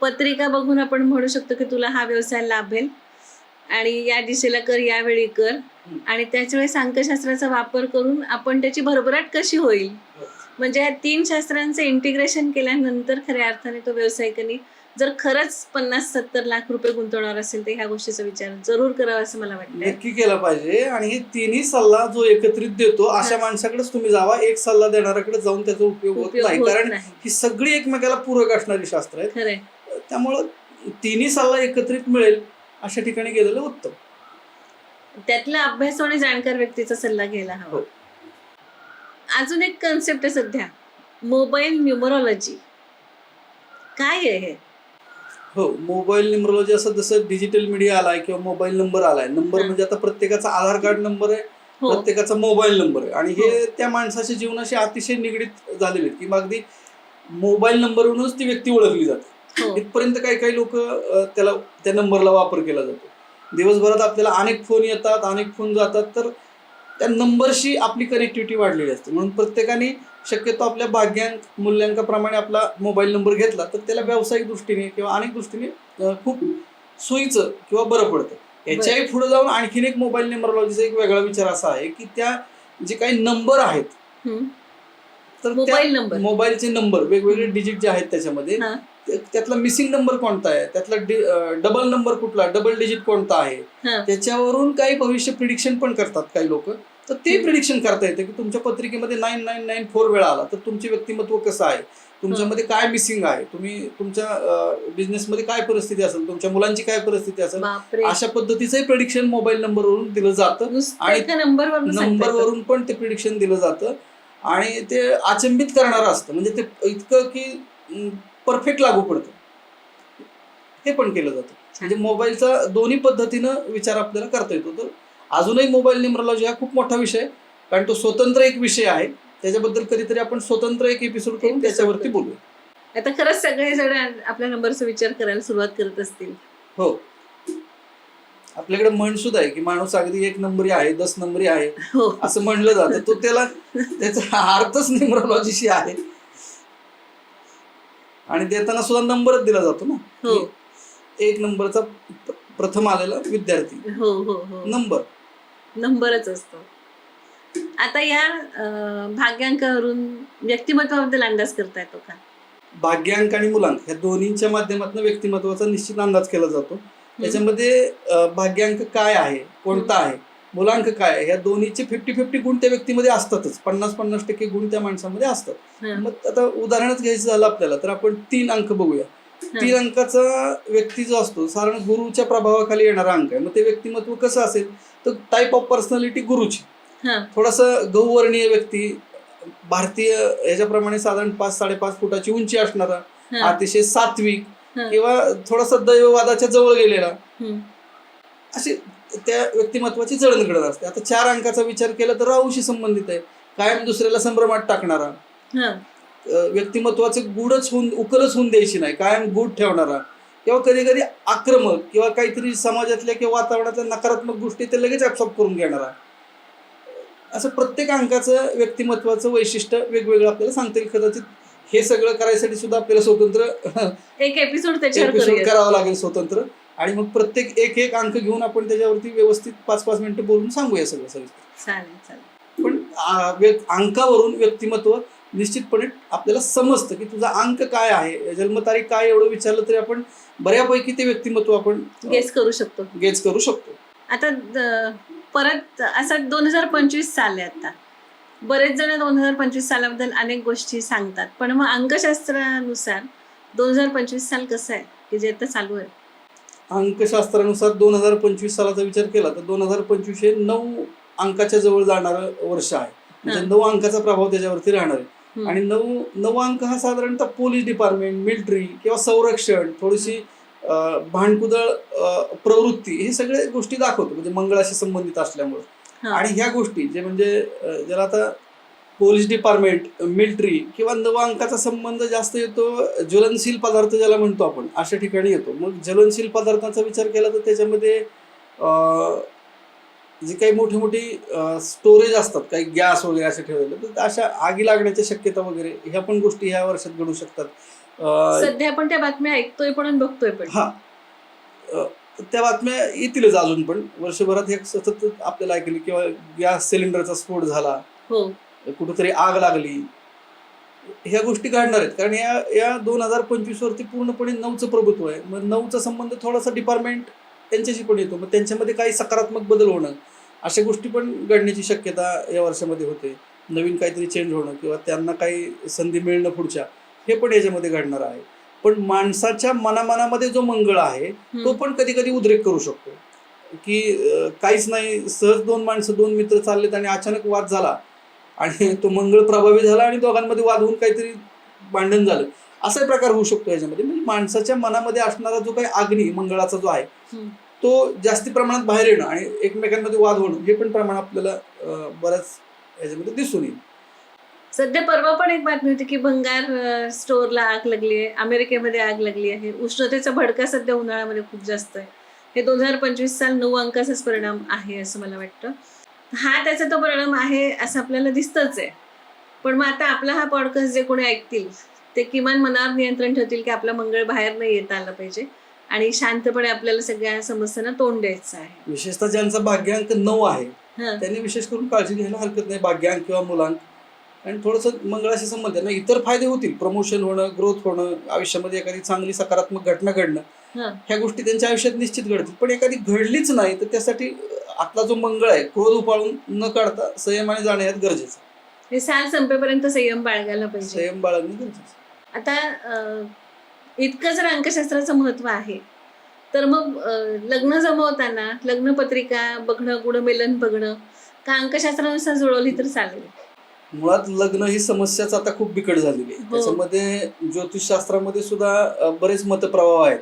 पत्रिका बघून आपण म्हणू शकतो की तुला हा व्यवसाय लाभेल आणि या दिशेला कर, यावेळी कर. आणि त्याच वेळेस अंकशास्त्राचा वापर करून आपण त्याची भरभराट कशी होईल, म्हणजे ह्या 3 शास्त्रांचं इंटिग्रेशन केल्यानंतर खऱ्या अर्थाने तो व्यावसायिकांनी जर खरंच 50-70 लाख रुपये गुंतवणार असेल तर ह्या गोष्टीचा विचार जरूर करावा असं मला वाटतं. नक्की केला पाहिजे. आणि हे तिन्ही सल्ला जो एकत्रित देतो अशा माणसाकडेच तुम्ही जावा. एक सल्ला देणाऱ्याकडे जाऊन त्याचा उपयोग होत नाही, कारण ही सगळी एकमेकाला पूरक असणारी शास्त्र आहेत. खरंय. त्यामुळं तिन्ही सल्ला एकत्रित मिळेल अशा ठिकाणी गेलेलं उत्तम. त्यातला अभ्यास आणि जाणकार व्यक्तीचा सल्ला घ्यायला हवा. अजून एक कन्सेप्ट आहे सध्या, मोबाईल न्यूमरॉलॉजी. काय आहे हे? हो, मोबाईल न्यूमरॉलॉजी असं जसं डिजिटल मीडिया आलाय किंवा मोबाईल नंबर आलाय. नंबर म्हणजे आता प्रत्येकाचा आधार कार्ड नंबर आहे, प्रत्येकाचा मोबाईल नंबर आहे आणि हे त्या माणसाच्या जीवनाशी अतिशय निगडीत झालेले आहेत की अगदी मोबाईल नंबरवरूनच ती व्यक्ती ओळखली जाते. इथपर्यंत काही लोक त्या नंबरला वापर केला जातो. दिवसभरात आपल्याला अनेक फोन येतात, अनेक फोन जातात, तर त्या नंबरशी आपली कनेक्टिव्हिटी वाढलेली असते. म्हणून प्रत्येकाने शक्यतो आपल्या भाग्यांक, मूल्यांकाप्रमाणे आपला मोबाईल नंबर घेतला तर त्याला व्यावसायिक दृष्टीने किंवा अनेक दृष्टीने खूप सोयीचं किंवा बरं पडतं. याच्याही पुढे जाऊन आणखीन एक मोबाईल न्यूमरॉलॉजीचा एक वेगळा विचार असा आहे की त्या जे काही नंबर आहेत तर मोबाईलचे नंबर वेगवेगळे डिजिट जे आहेत त्याच्यामध्ये त्यातला मिसिंग नंबर कोणता आहे, त्यातला डबल नंबर कुठला, डबल डिजिट कोणता आहे, त्याच्यावरून काही भविष्य प्रिडिक्शन पण करतात काही लोक. तर ते प्रिडिक्शन करता येतं की तुमच्या पत्रिकेमध्ये 9994 वेळा आला तर तुमचे व्यक्तिमत्व कसं आहे, तुमच्यामध्ये काय मिसिंग आहे, तुम्ही तुमच्या बिझनेसमध्ये काय परिस्थिती असेल, तुमच्या मुलांची काय परिस्थिती असेल, अशा पद्धतीचंही प्रिडिक्शन मोबाईल नंबरवरून दिलं जातं आणि नंबरवरून पण ते प्रिडिक्शन दिलं जातं आणि ते अचंबित करणारं असतं. म्हणजे ते इतकं की परफेक्ट लागू पडतं, हे पण केलं जातं. म्हणजे मोबाईलचा दोन्ही पद्धतीनं विचार आपल्याला करता येतो. तर अजूनही मोबाईल न्यूमरॉलॉजी हा खूप मोठा विषय, कारण तो स्वतंत्र एक विषय आहे. त्याच्याबद्दल कधीतरी आपण स्वतंत्र एक एपिसोड करून त्याच्यावरती बोलूया. आता खरंच सगळेजण आपल्या नंबरचा विचार करायला सुरुवात करत असतील. हो, आपल्याकडे म्हण सुद्धा आहे की माणूस अगदी 1 नंबरी आहे, 10 नंबरी आहे असं म्हणलं जातं. तो त्याचा अर्थच न्यूमरॉलॉजीशी आहे आणि देताना सुद्धा नंबरच दिला जातो ना. 1 नंबरचा प्रथम आलेला विद्यार्थी, नंबरच असतो. आता या भाग्यांकावरून व्यक्तिमत्वाबद्दल अंदाज करता येतो का? भाग्यांक आणि मुलांक ह्या दोन्हींच्या माध्यमातून व्यक्तिमत्वाचा निश्चित अंदाज केला जातो. त्याच्यामध्ये भाग्यांक काय आहे, कोणता आहे, मुलांक काय आहे, ह्या दोन्हीचे 50-50 गुण त्या व्यक्तीमध्ये असतातच. 50-50% गुण त्या माणसामध्ये असतात. मग आता उदाहरणच घ्यायचं झालं आपल्याला तर आपण 3 अंक बघूया. 3 अंकाचा व्यक्ती जो असतो साधारण गुरुच्या प्रभावाखाली येणारा अंक आहे. मग ते व्यक्तिमत्व कसं असेल तर टाईप ऑफ पर्सनॅलिटी गुरुची. थोडासा गौवर्णीय व्यक्ती, भारतीय ह्याच्याप्रमाणे साधारण 5-5.5 फुटाची उंची असणारा, अतिशय सात्विक किंवा थोडासा दैववादाच्या जवळ गेलेला, अशी त्या व्यक्तिमत्वाची जडणघडण असते. आता 4 अंकाचा विचार केला तर राहूशी संबंधित आहे. कायम दुसऱ्याला संभ्रमात टाकणारा, व्यक्तिमत्वाचे उकलच होऊन द्यायची नाही, कायम गूढ ठेवणारा, किंवा कधी कधी आक्रमक किंवा काहीतरी समाजातल्या किंवा वातावरणातल्या नकारात्मक गोष्टी ते लगेच ऍब्सॉर्ब करून घेणारा, असं प्रत्येक अंकाचं व्यक्तिमत्वाचं वैशिष्ट्य वेगवेगळं आपल्याला सांगता येईल. कदाचित हे सगळं करायसाठी सुद्धा आपल्याला स्वतंत्र एक एपिसोड करावा लागेल स्वतंत्र, आणि मग प्रत्येक एक अंक घेऊन आपण त्याच्यावरती व्यवस्थित 5-5 मिनिटं बोलून सांगूया सगळं चालेल. पण अंकावरून व्यक्तिमत्व निश्चितपणे आपल्याला समजतं की तुझा अंक काय आहे, जन्मतारीख काय, एवढं विचारलं तरी आपण बऱ्यापैकी ते व्यक्तिमत्व आपण गेस करू शकतो. आता परत असं 2025 साल आहे. आता बरेच जण 2025 सालाबद्दल अनेक गोष्टी सांगतात, पण मग अंकशास्त्रानुसार 2025 साल कसं आहे की जे आता चालू आहे? अंकशास्त्रानुसार 2025 सालाचा विचार केला तर 2025 हे 9 अंकाच्या जवळ जाणारं वर्ष आहे. म्हणजे 9 अंकाचा प्रभाव त्याच्यावरती राहणार आहे. आणि 9 अंक हा साधारणतः पोलीस डिपार्टमेंट, मिलिटरी किंवा संरक्षण, थोडीशी भांडकुदळ प्रवृत्ती, हे सगळे गोष्टी दाखवतो, म्हणजे मंगळाशी संबंधित असल्यामुळे. आणि ह्या गोष्टी जे म्हणजे ज्याला आता पोलीस डिपार्टमेंट, मिलिटरी किंवा 9 अंकाचा संबंध जास्त येतो ज्वलनशील पदार्थ ज्याला म्हणतो आपण, अशा ठिकाणी येतो. मग ज्वलनशील पदार्थांचा विचार केला तर त्याच्यामध्ये जे काही मोठी मोठी स्टोरेज असतात, काही गॅस वगैरे असे ठेवलेले, तर अशा आगी लागण्याच्या शक्यता वगैरे ह्या पण गोष्टी ह्या वर्षात घडू शकतात. सध्या आपण त्या बातम्या ऐकतोय पण बघतोय पण. त्या बातम्या येतीलच अजून पण वर्षभरात, हे सतत आपल्याला ऐकली, किंवा गॅस सिलेंडरचा स्फोट झाला, कुठेतरी आग लागली, ह्या गोष्टी घडणार आहेत. कारण या 2025 वरती पूर्णपणे 9चं प्रभुत्व आहे. मग 9चा संबंध थोडासा डिपार्टमेंट त्यांच्याशी पण येतो. मग त्यांच्यामध्ये काही सकारात्मक बदल होणं, अशा गोष्टी पण घडण्याची शक्यता या वर्षामध्ये होते. नवीन काहीतरी चेंज होणं किंवा त्यांना काही संधी मिळणं पुढच्या, हे पण याच्यामध्ये घडणार आहे. पण माणसाच्या मनामध्ये जो मंगळ आहे तो पण कधी कधी उद्रेक करू शकतो, की काहीच नाही, सहज 2 माणसं, 2 मित्र चाललेत आणि अचानक वाद झाला आणि तो मंगळ प्रभावी झाला आणि दोघांमध्ये वाद होऊन काहीतरी भांडण झालं, असा प्रकार होऊ शकतो याच्यामध्ये. म्हणजे माणसाच्या मनामध्ये असणारा जो काही अग्नी मंगळाचा जो आहे तो जास्ती प्रमाणात बाहेर येणं आणि एकमेकांमध्ये वाद होणं, हे पण प्रमाण आपल्याला बऱ्याच याच्यामध्ये दिसून येईल. सध्या परवा पण एक बातमी होती की भंगार स्टोअरला आग लागली आहे, अमेरिकेमध्ये आग लागली आहे. उष्णतेचा भडका सध्या उन्हाळ्यामध्ये खूप जास्त आहे. हे 2025 साल 9 अंकाचाच परिणाम आहे असं मला वाटतं. हा त्याचा तो परिणाम आहे असं आपल्याला दिसतच आहे. पण मग आता आपला हा पॉडकास्ट जे कोणी ऐकतील ते किमान मनावर नियंत्रण ठेवतील की आपला मंगळ बाहेर नाही येता आला पाहिजे आणि शांतपणे आपल्याला सगळ्या समस्यांना तोंड द्यायचं आहे. विशेषतः ज्यांचा भाग्यांक 9 आहे त्यांनी विशेष करून काळजी घ्यायला हरकत नाही, भाग्यांक किंवा मुलांक. आणि थोडंसं मंगळाशी संबंध आहे, इतर फायदे होतील, प्रमोशन होणं, ग्रोथ होणं, आयुष्यामध्ये एखादी चांगली सकारात्मक घटना घडणं, ह्या गोष्टी त्यांच्या आयुष्यात निश्चित घडतील. पण एखादी घडलीच नाही तर त्यासाठी आपला जो मंगळ आहे क्रोध उपाळून न काढता संयमाने जाण्यात गरजेचं. हे साल संपेपर्यंत संयम बाळगायला पाहिजे, संयम बाळगणं गरजेचं. आता इतकं जर अंकशास्त्राचं महत्व आहे तर मग लग्न जमवताना लग्नपत्रिका बघणं, गुणमेलन बघणं का अंकशास्त्रानुसार जुळवली तर चालेल? मुळात लग्न ही समस्याच आता खूप बिकट झालेली आहे. त्याच्यामध्ये ज्योतिषशास्त्रामध्ये सुद्धा बरेच मतप्रभाव आहेत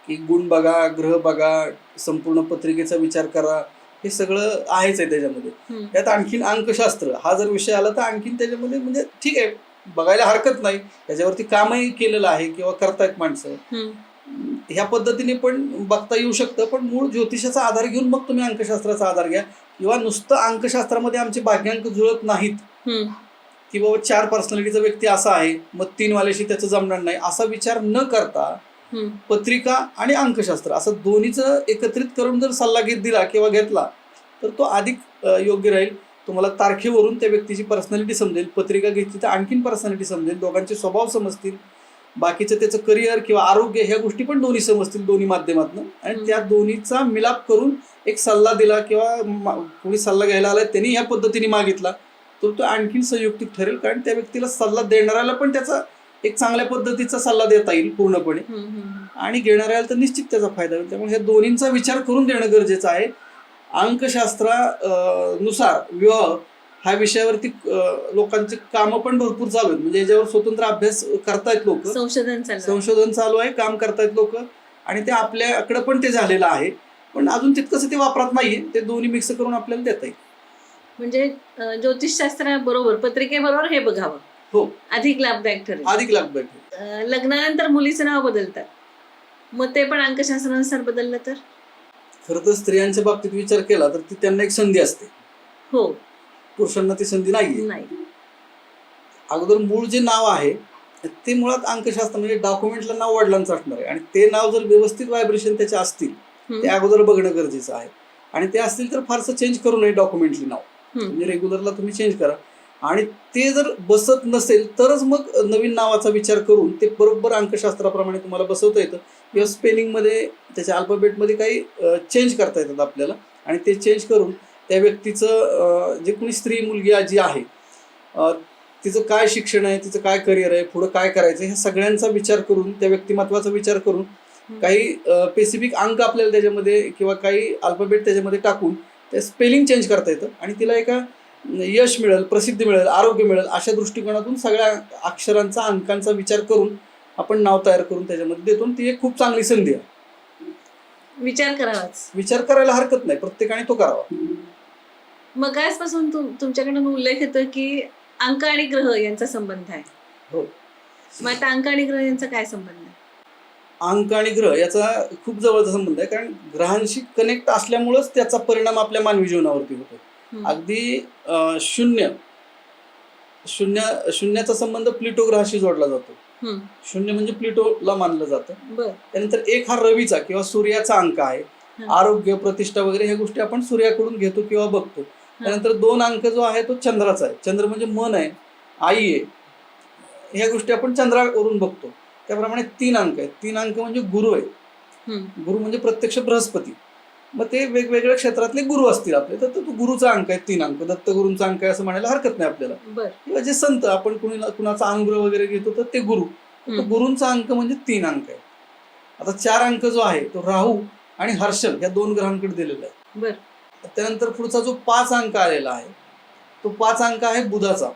की गुण बघा, ग्रह बघा, संपूर्ण पत्रिकेचा विचार करा, हे सगळं आहेच आहे त्याच्यामध्ये. त्यात आणखीन अंकशास्त्र हा जर विषय आला तर आणखीन त्याच्यामध्ये म्हणजे ठीक आहे, बघायला हरकत नाही, त्याच्यावरती कामही केलेलं आहे किंवा करतायत माणसं, ह्या पद्धतीने पण बघता येऊ शकतं. पण मूळ ज्योतिषाचा आधार घेऊन मग तुम्ही अंकशास्त्राचा आधार घ्या. किंवा नुसतं अंकशास्त्रामध्ये आमचे भाग्यांक जुळत नाहीत की बाबा 4 पर्सनॅलिटीचा व्यक्ती असा आहे मग 3 वाल्याशी त्याचं जमणार नाही, असा विचार न करता पत्रिका आणि अंकशास्त्र असं दोन्हीचं एकत्रित करून जर सल्ला दिला किंवा घेतला तर तो अधिक योग्य राहील. तुम्हाला तारखेवरून त्या व्यक्तीची पर्सनॅलिटी समजेल, पत्रिका घेतली तर आणखीन पर्सनॅलिटी समजेल, दोघांचे स्वभाव समजतील, बाकीचं त्याचं करिअर किंवा आरोग्य ह्या गोष्टी पण दोन्ही समजतील दोन्ही माध्यमातून. आणि त्या दोन्हीचा मिलाप करून एक सल्ला दिला किंवा कोणी सल्ला घ्यायला आला त्यांनी ह्या पद्धतीने मागितला तर तो आणखीन संयुक्तिक ठरेल. कारण त्या व्यक्तीला सल्ला देणाऱ्याला पण त्याचा एक चांगल्या पद्धतीचा सल्ला देता येईल पूर्णपणे, आणि घेणाऱ्याला तर निश्चित त्याचा फायदा होईल. त्यामुळे ह्या दोन्हींचा विचार करून देणं गरजेचं आहे. अंकशास्त्रानुसार विवाह ह्या विषयावरती लोकांचे कामं पण भरपूर चालू आहेत. म्हणजे याच्यावर स्वतंत्र अभ्यास करतायत लोक, संशोधन चालू आहे, काम करतायत लोक, आणि ते आपल्याकडे पण ते झालेलं आहे. पण अजून तितकंसं ते वापरात नाहीये. ते दोन्ही मिक्स करून आपल्याला देता येईल. म्हणजे ज्योतिषशास्त्राबरोबर पत्रिकेबरोबर हे बघावं, हो, अधिक लाभदायक ठरेल. अधिक लाभदायक ठरेल. लग्नानंतर मुलीचं नाव बदलतात, मग ते पण अंकशास्त्रानुसार बदललं तर? खरं तर स्त्रियांच्या बाबतीत विचार केला तर ती त्यांना एक संधी असते. हो, पुरुषांना ती संधी नाहीये. नाही. अगोदर मूळ जे नाव आहे ते मुळात अंकशास्त्र म्हणजे डॉक्युमेंटला नाव वडिलांचं असणार आहे, आणि ते नाव जर व्यवस्थित व्हायब्रेशन त्याचे असतील ते अगोदर बघणं गरजेचं आहे. आणि ते असतील तर फारसं चेंज करू नये डॉक्युमेंटली नाव, म्हणजे रेग्युलरला तुम्ही चेंज करा. आणि ते जर बसत नसेल तरच मग नवीन नावाचा विचार करून ते बरोबर अंकशास्त्राप्रमाणे तुम्हाला बसवता येतं, किंवा स्पेलिंगमध्ये त्याच्या अल्फाबेटमध्ये काही चेंज करता येतात आपल्याला, आणि ते चेंज करून त्या व्यक्तीचं जे कोणी स्त्री मुलगी जी आहे तिचं काय शिक्षण आहे, तिचं काय करिअर आहे, पुढं काय करायचं, ह्या सगळ्यांचा विचार करून, त्या व्यक्तिमत्वाचा विचार करून काही स्पेसिफिक अंक आपल्याला त्याच्यामध्ये किंवा काही अल्फाबेट त्याच्यामध्ये टाकून ते स्पेलिंग चेंज करता येतं, आणि तिला एका यश मिळेल, प्रसिद्धी मिळेल, आरोग्य मिळेल, अशा दृष्टिकोनातून सगळ्या अक्षरांचा, अंकांचा विचार करून आपण नाव तयार करून त्याच्यामध्ये देतो. ती एक खूप चांगली संधी आहे. विचार करायला हरकत नाही, प्रत्येकाने तो करावा. मग आजपासून तुमच्याकडून उल्लेख येतो की अंक आणि ग्रह यांचा संबंध आहे. हो. मग आता अंक आणि ग्रह यांचा काय संबंध आहे? अंक आणि ग्रह याचा खूप जवळचा संबंध आहे, कारण ग्रहांशी कनेक्ट असल्यामुळेच त्याचा परिणाम आपल्या मानवी जीवनावरती होतो. अगदी शून्याचा संबंध प्लुटो ग्रहाशी जोडला जातो. शून्य म्हणजे प्लुटोला मानलं जातं. त्यानंतर एक हा रवीचा किंवा सूर्याचा अंक आहे. आरोग्य, प्रतिष्ठा वगैरे ह्या गोष्टी आपण सूर्याकडून घेतो किंवा बघतो. त्यानंतर 2 अंक जो आहे तो चंद्राचा आहे. चंद्र म्हणजे मन आहे, आई आहे, ह्या गोष्टी आपण चंद्रावरून बघतो. त्याप्रमाणे 3 अंक आहेत. 3 अंक म्हणजे गुरु आहे. गुरु म्हणजे प्रत्यक्ष बृहस्पती. मग ते वेगवेगळ्या क्षेत्रातले गुरु असतील आपले, तर तो गुरुचा अंक आहे 3 अंक. दत्तगुरूंचा अंक आहे असं म्हणायला हरकत नाही आपल्याला. किंवा जे संत आपण कुणाचा अनुग्रह वगैरे घेतो तर ते गुरु, गुरूंचा अंक म्हणजे 3 अंक आहे. आता 4 अंक जो आहे तो राहू आणि हर्षल या 2 ग्रहांकडे दिलेला आहे. त्यानंतर पुढचा जो 5 अंक आलेला आहे तो 5 अंक आहे बुधाचा.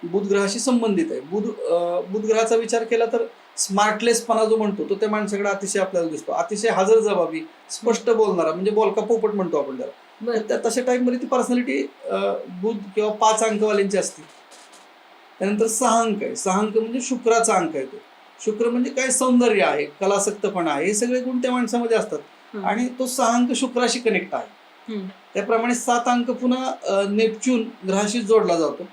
बुध ग्रहाशी संबंधित आहे. बुध ग्रहाचा विचार केला तर स्मार्टलेसपणा जो म्हणतो तो त्या माणसाकडे अतिशय आपल्याला दिसतो. अतिशय हजरजबाबी, स्पष्ट बोलणारा, म्हणजे बोलका पोपट म्हणतो आपण त्याला. तशा टाईपमध्ये ती पर्सनॅलिटी बुध किंवा 5 अंकवाल्यांची असते. त्यानंतर 6 अंक आहे. 6 अंक म्हणजे शुक्राचा अंक आहे. तो शुक्र म्हणजे काय, सौंदर्य आहे, कलासक्तपणा आहे, हे सगळे गुण त्या माणसामध्ये असतात. आणि तो 6 अंक शुक्राशी कनेक्ट आहे. त्याप्रमाणे 7 अंक पुन्हा नेपच्यून ग्रहाशी जोडला जातो.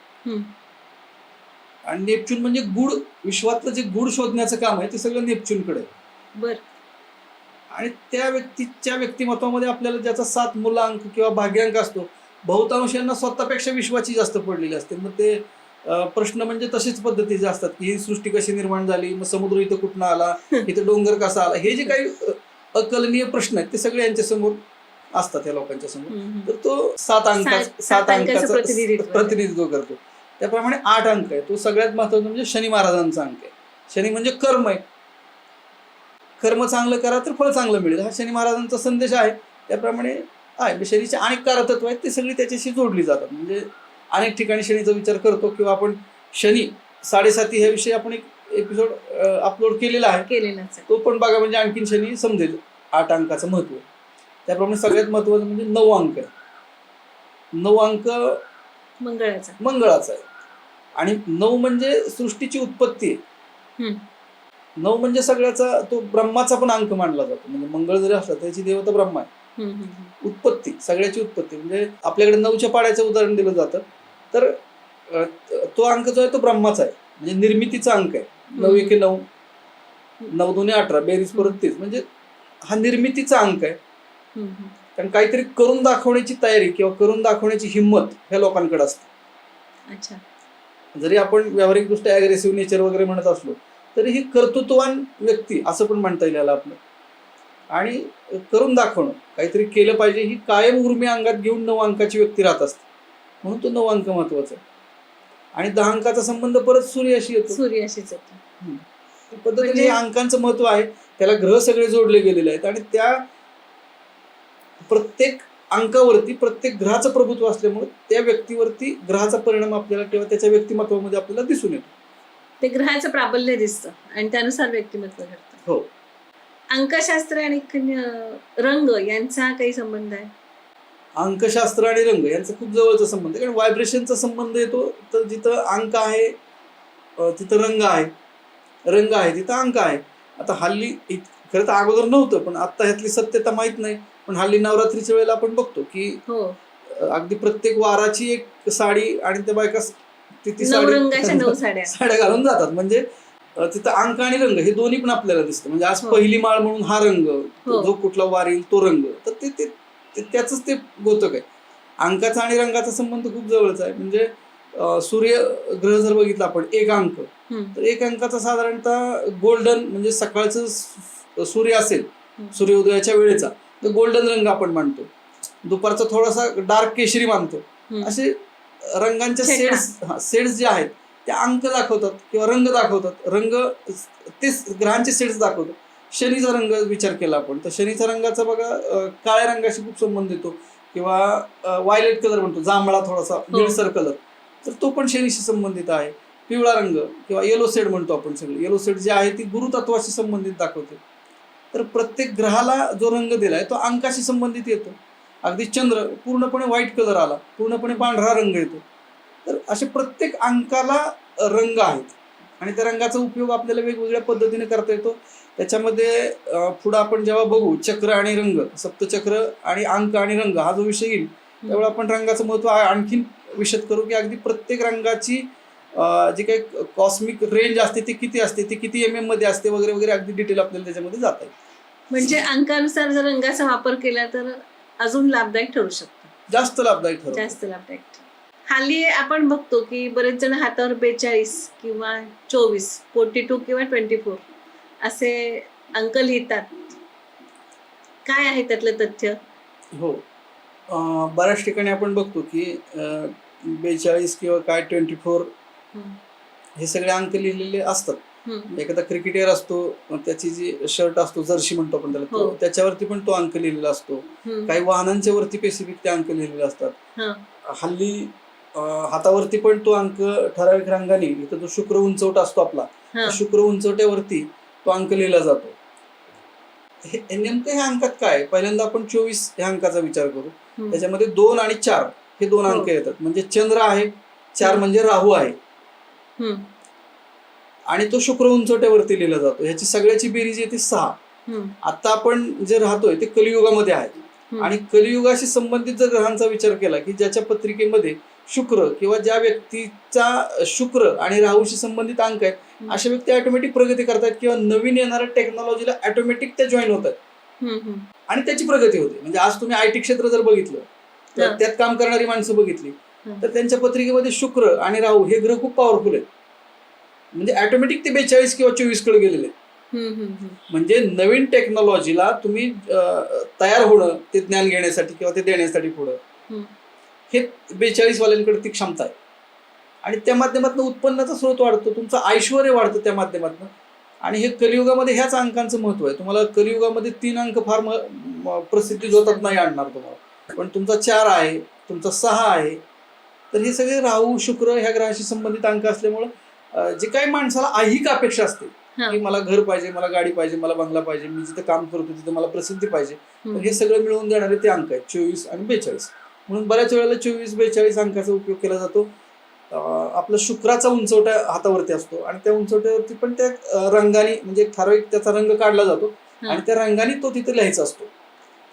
आणि नेपच्यून म्हणजे गुड, विश्वातलं जे गुड शोधण्याचं काम आहे ते सगळं नेपच्यूनकडे आहे. आणि त्या व्यक्तीच्या व्यक्तिमत्वामध्ये आपल्याला ज्याचा 7 मूलांक किंवा भाग्यांक असतो, बहुतांशांना स्वतःपेक्षा विश्वाची जास्त पडलेली असते. मग ते प्रश्न म्हणजे तसेच पद्धतीचे असतात की ही सृष्टी कशी निर्माण झाली, मग समुद्र इथं कुठनं आला, इथं डोंगर कसा आला, हे जे काही अकलनीय प्रश्न आहेत ते सगळे यांच्या समोर असतात, या लोकांच्या समोर. तर तो 7 अंकाचं प्रतिनिधित्व करतो. त्याप्रमाणे 8 अंक आहे. तो सगळ्यात महत्वाचा म्हणजे शनी महाराजांचा अंक आहे. शनी म्हणजे कर्म आहे. कर्म चांगलं करा तर फळ चांगलं मिळेल, हा शनी महाराजांचा संदेश आहे. त्याप्रमाणे आहे शनीचे अनेक कारतत्व आहेत, ते सगळी त्याच्याशी जोडली जातात. म्हणजे अनेक ठिकाणी शनीचा विचार करतो, किंवा आपण शनी 7.5 ह्या विषयी आपण एक एपिसोड अपलोड केलेला आहे, तो पण बघा, म्हणजे आणखीन शनी समजेल 8 अंकाचं महत्व. त्याप्रमाणे सगळ्यात महत्वाचं म्हणजे 9 अंक आहे. 9 अंक मंगळाचा आहे. आणि 9 म्हणजे सृष्टीची उत्पत्ती आहे. 9 म्हणजे सगळ्याचा, तो ब्रह्माचा पण अंक मानला जातो. म्हणजे मंगळ जरी असला त्याची देवता ब्रह्मा आहे. उत्पत्ती, सगळ्याची उत्पत्ती. म्हणजे आपल्याकडे 9च्या पाड्याचं उदाहरण दिलं जातं, तर तो अंक जो आहे तो ब्रह्माचा आहे. म्हणजे निर्मितीचा अंक आहे. 9 एके 9, 9 दुने 18, बेरीज परत 30, म्हणजे हा निर्मितीचा अंक आहे. कारण काहीतरी करून दाखवण्याची तयारी किंवा करून दाखवण्याची हिंमत ह्या लोकांकडे असते. जरी आपण व्यावहारिकदृष्ट्या अग्रेसिव्ह नेचर वगैरे म्हणत असलो तरी ही कर्तृत्ववान व्यक्ती असं पण म्हणता येईल याला आपलं. आणि करून दाखवणं, काहीतरी केलं पाहिजे, ही कायम उर्मी अंगात घेऊन 9 अंकाची व्यक्ती राहत असते. म्हणून तो 9 अंक महत्वाचा आहे. आणि 10 अंकाचा संबंध परत सूर्याशी येतो. सूर्याशीच येतो. त्या पद्धतीने म्हणजे- हे अंकांचं महत्व आहे. त्याला ग्रह सगळे जोडले गेलेले आहेत आणि त्या प्रत्येक अंकावरती प्रत्येक ग्रहाचं प्रभुत्व असल्यामुळे त्या व्यक्तीवरती ग्रहाचा परिणाम आपल्याला किंवा त्याच्या व्यक्तिमत्वामध्ये आपल्याला दिसून येतो. ते ग्रहाचं प्राबल्य दिसतं आणि त्यानुसार व्यक्तिमत्व घडतं. हो. अंकशास्त्र आणि रंग यांचा काही संबंध आहे? अंकशास्त्र आणि रंग यांचा खूप जवळचा संबंध आहे. कारण व्हायब्रेशनचा संबंध येतो. तर जिथं अंक आहे तिथं रंग आहे, रंग आहे तिथं अंक आहे. आता हल्ली खरं तर अगोदर नव्हतं, पण आता ह्यातली सत्यता माहीत नाही. पण हल्ली नवरात्रीच्या वेळेला आपण बघतो की हो, अगदी प्रत्येक वाराची एक साडी आणि त्या बायका ती 9 रंगाच्या 9 साड्या. साड्या घालून जातात. म्हणजे तिथं अंक आणि रंग हे दोन्ही पण आपल्याला दिसतं. म्हणजे आज हो. पहिली माळ म्हणून हा रंग, हो. जो कुठला वार येईल तो रंग, तर त्याच ते गोतक आहे. अंकाचा आणि रंगाचा संबंध खूप जवळचा आहे. म्हणजे सूर्य ग्रह जर बघितला आपण एक अंक, तर एक अंकाचा साधारणतः गोल्डन म्हणजे सकाळचं सूर्य असेल सूर्योदयाच्या वेळेचा तर गोल्डन रंग आपण मानतो. दुपारचा थोडासा डार्क केशरी मानतो. असे रंगांच्या सेड्स जे आहेत त्या अंक दाखवतात किंवा रंग दाखवतात. रंग ते ग्रहांचे सेड्स दाखवतात. शनीचा रंग विचार केला आपण तर शनीचा रंगाचा बघा काळ्या रंगाशी खूप संबंध येतो किंवा व्हायलेट कलर म्हणतो, जांभळा थोडासा निळसर कलर, तर तो पण शनीशी संबंधित आहे. पिवळा रंग किंवा येलो सेड म्हणतो आपण सगळे, येलो सेड जे आहे ती गुरुतत्वाशी संबंधित दाखवते. तर प्रत्येक ग्रहाला जो रंग दिलाय तो अंकाशी संबंधित येतो. अगदी चंद्र पूर्णपणे व्हाईट कलर आला, पूर्णपणे पांढरा रंग येतो. तर असे प्रत्येक अंकाला रंग आहेत आणि त्या रंगाचा उपयोग आपल्याला वेगवेगळ्या पद्धतीने करता येतो. त्याच्यामध्ये पुढं आपण जेव्हा बघू चक्र आणि रंग, सप्तचक्र आणि अंक आणि रंग हा जो विषय येईल त्यावेळेला आपण रंगाचं महत्व आणखीन विशद करू की अगदी प्रत्येक रंगाची जी काही कॉस्मिक रेंज असते ती किती असते, ती किती MM मध्ये असते वगैरे वगैरे अगदी डिटेल आपल्याला त्याच्यामध्ये जात आहे. म्हणजे अंकानुसार जर रंगाचा वापर केला तर अजून लाभदायक ठरू शकतो. जास्त लाभदायक ठरतो. जास्त लाभदायक. हल्ली आपण बघतो की बरेच जण हातावर 42 किंवा 24, 42 किंवा 24 असे अंक लिहितात. काय आहे त्यातलं तथ्य? हो, बऱ्याच ठिकाणी आपण बघतो की 42 किंवा काय 24 हे सगळे अंक लिहिलेले असतात. एखादा क्रिकेटर असतो त्याची जी शर्ट असतो जर्सी म्हणतो आपण त्याला, त्याच्यावरती पण तो अंक लिहिलेला असतो. काही वाहनांच्या वरती स्पेसिफिक ते अंक लिहिलेले असतात. हल्ली हातावरती पण तो अंक ठराविक रंगाने, इथं जो शुक्र उंचवटा असतो आपला, शुक्र उंचवट्यावरती तो अंक लिहिला जातो. हे नेमकं ह्या अंकात काय? पहिल्यांदा आपण 24 ह्या अंकाचा विचार करू. त्याच्यामध्ये 2 आणि 4 हे 2 अंक येतात. म्हणजे चंद्र आहे, 4 म्हणजे राहू आहे आणि तो शुक्र उंचवट्यावरती लिहिला जातो. ह्याची सगळ्याची बेरीज येते 6. आता आपण जे राहतोय ते कलियुगामध्ये आहे आणि कलियुगाशी संबंधित जर ग्रहांचा विचार केला की ज्याच्या पत्रिकेमध्ये शुक्र किंवा ज्या व्यक्तीचा शुक्र आणि राहूशी संबंधित अंक आहे अशा व्यक्ती ऑटोमॅटिक प्रगती करतात किंवा नवीन येणाऱ्या टेक्नॉलॉजीला ऑटोमॅटिक त्या जॉईन होतात आणि त्याची प्रगती होते. म्हणजे आज तुम्ही IT क्षेत्र जर बघितलं तर त्यात काम करणारी माणसं बघितली तर त्यांच्या पत्रिकेमध्ये शुक्र आणि राहू हे ग्रह खूप पॉवरफुल आहेत. म्हणजे ऑटोमॅटिक ते 42 किंवा 24 कडे गेलेले. म्हणजे नवीन टेक्नॉलॉजीला तुम्ही तयार होणं ते ज्ञान घेण्यासाठी किंवा ते देण्यासाठी पुढं हे 42 वाल्यांकडे ती क्षमता आहे आणि त्या माध्यमातून उत्पन्नाचा स्रोत वाढतो, तुमचं ऐश्वर्य वाढतं त्या माध्यमातून. आणि हे कलियुगामध्ये ह्याच अंकांचं महत्व आहे. तुम्हाला कलियुगामध्ये 3 अंक फार प्रसिद्धी जोतात नाही आणणार तुम्हाला, पण तुमचा 4 आहे, तुमचा 6 आहे. तर हे सगळे राहू शुक्र ह्या ग्रहाशी संबंधित अंक असल्यामुळं जे काही माणसाला ऐहिक अपेक्षा असते की मला घर पाहिजे, मला गाडी पाहिजे, मला बंगला पाहिजे, मी जिथे काम करतो तिथे मला प्रसिद्धी पाहिजे, तर हे सगळं मिळवून देणारे ते अंक आहेत 24 आणि 42. म्हणून बऱ्याच वेळेला 24-42 अंकाचा उपयोग केला जातो. आपला शुक्राचा उंचवटा हातावरती असतो आणि त्या उंचवट्यावरती पण त्या रंगाने म्हणजे ठराविक त्याचा रंग काढला जातो आणि त्या रंगाने तो तिथे लिहायचा असतो.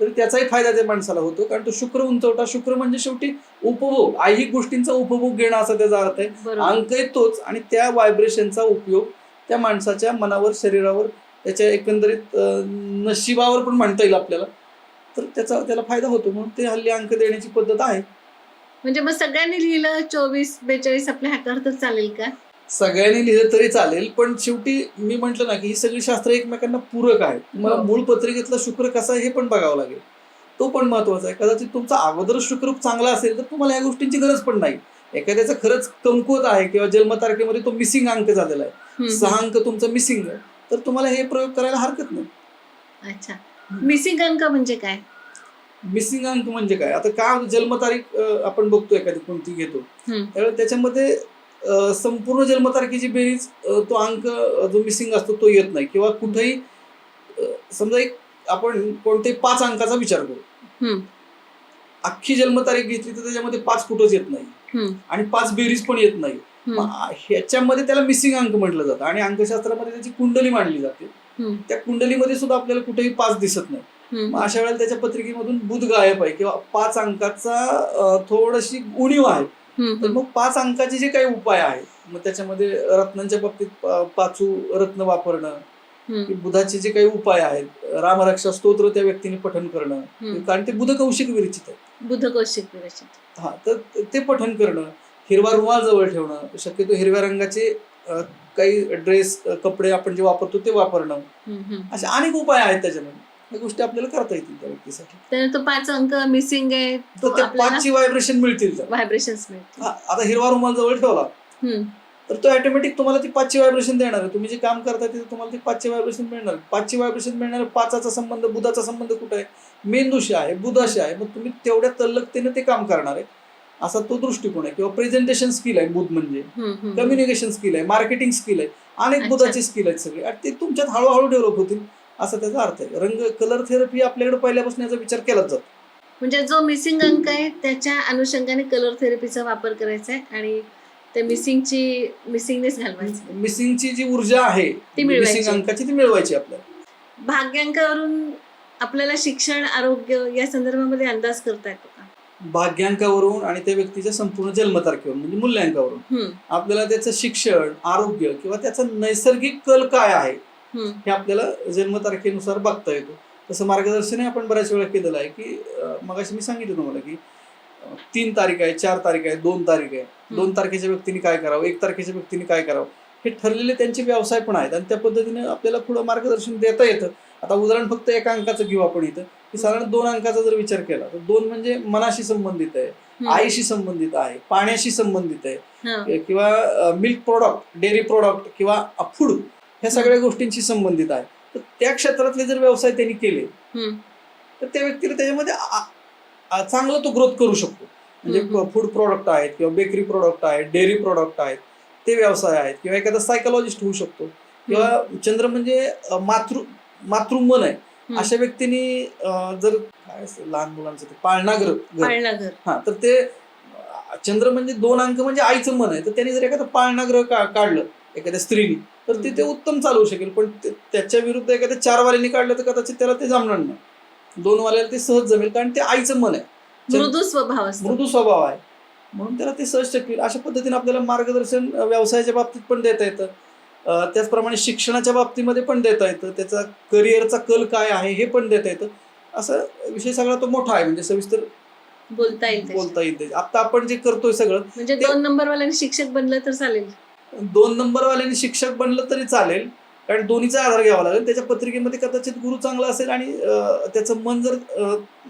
तर त्याचाही फायदा त्या माणसाला होतो कारण तो शुक्र उंचवटा, शुक्र म्हणजे शेवटी उपभोग, ऐहिक गोष्टींचा उपभोग घेणं असा त्याचा अर्थ आहे. अंक तोच आणि त्या व्हायब्रेशनचा उपयोग त्या माणसाच्या मनावर, शरीरावर, त्याच्या एकंदरीत नशिबावर पण म्हणता येईल आपल्याला. तर त्याला फायदा होतो. म्हणून ते हल्ली अंक देण्याची पद्धत आहे. म्हणजे मग सगळ्यांनी लिहिलं 24-42 आपल्या हातावर तर चालेल का? सगळ्यांनी लिहिलं तरी चालेल, पण शेवटी मी म्हटलं ना की ही सगळी शास्त्र एकमेकांना पूरक आहेत. तुम्हाला मूळ पत्रिकेतला शुक्र कसा आहे हे पण बघावं लागेल, तो पण महत्वाचा आहे. कदाचित तुमचा अगोदर शुक्र चांगला असेल तर तुम्हाला या गोष्टींची गरज पण नाही, एखाद्याचा खरंच कमकुवत आहे किंवा जन्मतारखेमध्ये तो मिसिंग अंक झालेला आहे, 6 अंक तुमचा मिसिंग आहे, तर तुम्हाला हे प्रयोग करायला हरकत नाही. अच्छा, मिसिंग अंक म्हणजे काय? मिसिंग अंक म्हणजे काय, आता काय जन्मतारीख आपण बघतो एखादी कोणती घेतो त्यावेळेस त्याच्यामध्ये संपूर्ण जन्मतारखेची बेरीज तो अंक जो मिसिंग असतो तो येत नाही. किंवा कुठेही समजा एक आपण कोणत्याही 5 अंकाचा विचार करू, अख्खी जन्मतारीख घेतली तर त्याच्यामध्ये 5 कुठंच येत नाही आणि 5 बेरीज पण येत नाही. ह्याच्यामध्ये त्याला मिसिंग अंक म्हटलं जातं. आणि अंकशास्त्रामध्ये त्याची कुंडली मांडली जाते. त्या कुंडलीमध्ये सुद्धा आपल्याला कुठेही 5 दिसत नाही. मग अशा वेळेला त्याच्या पत्रिकेमधून बुध गायब आहे किंवा 5 अंकाचा थोडीशी उणीव आहे. तर मग 5 अंकाचे जे काही उपाय आहेत, मग त्याच्यामध्ये रत्नांच्या बाबतीत 5 रत्न वापरणं, बुधाचे जे काही उपाय आहेत, रामरक्षा स्तोत्र त्या व्यक्तीने पठण करणं, कारण ते बुध कौशिक विरचित आहे. बुध कौशिक विरचित. हा, तर ते पठण करणं, हिरवा रुमाल जवळ ठेवणं, शक्यतो हिरव्या रंगाचे काही ड्रेस कपडे आपण जे वापरतो ते वापरणं, असे अनेक उपाय आहेत त्याच्यामध्ये. या गोष्टी आपल्याला करता येतील त्या व्यक्तीसाठी. तर तो 5 अंक मिसिंग आहे, तर त्या 5ची व्हायब्रेशन मिळतील. व्हायब्रेशन्स मिळतील. आता हिरवा रुमाल जवळ ठेवला तर तो ऑटोमॅटिक तुम्हाला ती 5ची व्हायब्रेशन देणार आहे. तुम्ही जे काम करताय तिथे तुम्हाला ती 5ची व्हायब्रेशन मिळणार. 5ची व्हायब्रेशन मिळणार. 5चा संबंध बुधाचा संबंध कुठे आहे, मेंदूशी आहे, बुधाशी आहे. मग तुम्ही तेवढ्या तल्लकतेने ते काम करणार आहे, असा तो दृष्टिकोन आहे. किंवा प्रेझेंटेशन स्किल आहे बुध म्हणजे, कम्युनिकेशन स्किल आहे, मार्केटिंग स्किल आहे, अनेक बुधाची स्किल आहेत सगळे, आणि ते तुमच्यात हळूहळू डेव्हलप होतील असा त्याचा अर्थ आहे. रंग कलर थेरपी आपल्याकडे पहिल्यापासून याचा विचार केलाच जातो. म्हणजे जो मिसिंग अंक आहे त्याच्या अनुषंगाने कलर थेरपीचा वापर करायचा आहे आणि ते मिसिंगनेस घालवायची, मिसिंगची जी ऊर्जा आहे मिसिंग अंकाची ती मिळवायची आपल्याला. भाग्यांकावरून आपल्याला शिक्षण, आरोग्य या संदर्भामध्ये अंदाज करता येतो का? भाग्यांकावरून आणि त्या व्यक्तीच्या संपूर्ण जन्मतारखेवरून म्हणजे मूल्यांकावरून आपल्याला त्याचं शिक्षण, आरोग्य किंवा त्याचा नैसर्गिक कल काय आहे हे आपल्याला जन्मतारखेनुसार बघता येतो. तसं मार्गदर्शनही आपण बऱ्याच वेळा केलेलं आहे. की मगाशी मी सांगितलं तुम्हाला की 3 तारीख आहे, 4 तारीख आहे, 2 तारीख आहे. 2 तारखेच्या व्यक्तीने काय करावं, 1 तारखेच्या व्यक्तीने काय करावं, हे ठरलेले त्यांचे व्यवसाय पण आहेत आणि त्या पद्धतीने आपल्याला पुढं मार्गदर्शन देता येतं. आता उदाहरण फक्त एका अंकाचं घेऊ आपण इथं, की साधारण 2 अंकाचा जर विचार केला तर 2 म्हणजे मनाशी संबंधित आहे, आईशी संबंधित आहे, पाण्याशी संबंधित आहे, किंवा मिल्क प्रोडक्ट, डेअरी प्रोडक्ट किंवा फूड, ह्या सगळ्या गोष्टींशी संबंधित आहे. तर त्या क्षेत्रातले जर व्यवसाय त्यांनी केले तर त्या व्यक्तीला त्याच्यामध्ये चांगला तो ग्रोथ करू शकतो. म्हणजे फूड प्रोडक्ट आहेत किंवा बेकरी प्रोडक्ट आहेत, डेअरी प्रोडक्ट आहेत, ते व्यवसाय आहेत. किंवा एखादा सायकोलॉजिस्ट होऊ शकतो. किंवा चंद्र म्हणजे मातृमन आहे, अशा व्यक्तींनी जर काय लहान मुलांचं ते पाळणाग्रह, हा, तर ते चंद्र म्हणजे 2 अंक म्हणजे आईचं मन आहे, तर त्यांनी जर एखादं पाळणाग्रह काढलं एखाद्या स्त्रीने तर ते उत्तम चालवू शकेल. पण त्याच्या विरुद्ध एखाद्या 4 वाल्यांनी काढलं तर कदाचित त्याला ते जमणार नाही. 2 वाल्याला ते सहज जमेल, कारण ते आईचं मन आहे, मृदू स्वभाव आहे, म्हणून त्याला ते सहज शकेल. अशा पद्धतीने आपल्याला मार्गदर्शन व्यवसायाच्या बाबतीत पण देता येतं, त्याचप्रमाणे शिक्षणाच्या बाबतीमध्ये पण देता येतं, त्याचा करिअरचा कल काय आहे हे पण देता येतं. असं विषय सगळा तो मोठा आहे, म्हणजे सविस्तर बोलता येईल. आता आपण जे करतोय सगळं म्हणजे 2 नंबरवाल्यांनी शिक्षक बनलं तर चालेल, 2 नंबरवाल्यांनी शिक्षक बनलं तरी चालेल, कारण दोन्हीचा आधार घ्यावा लागेल. त्याच्या पत्रिकेमध्ये कदाचित गुरु चांगला असेल आणि त्याचं मन जर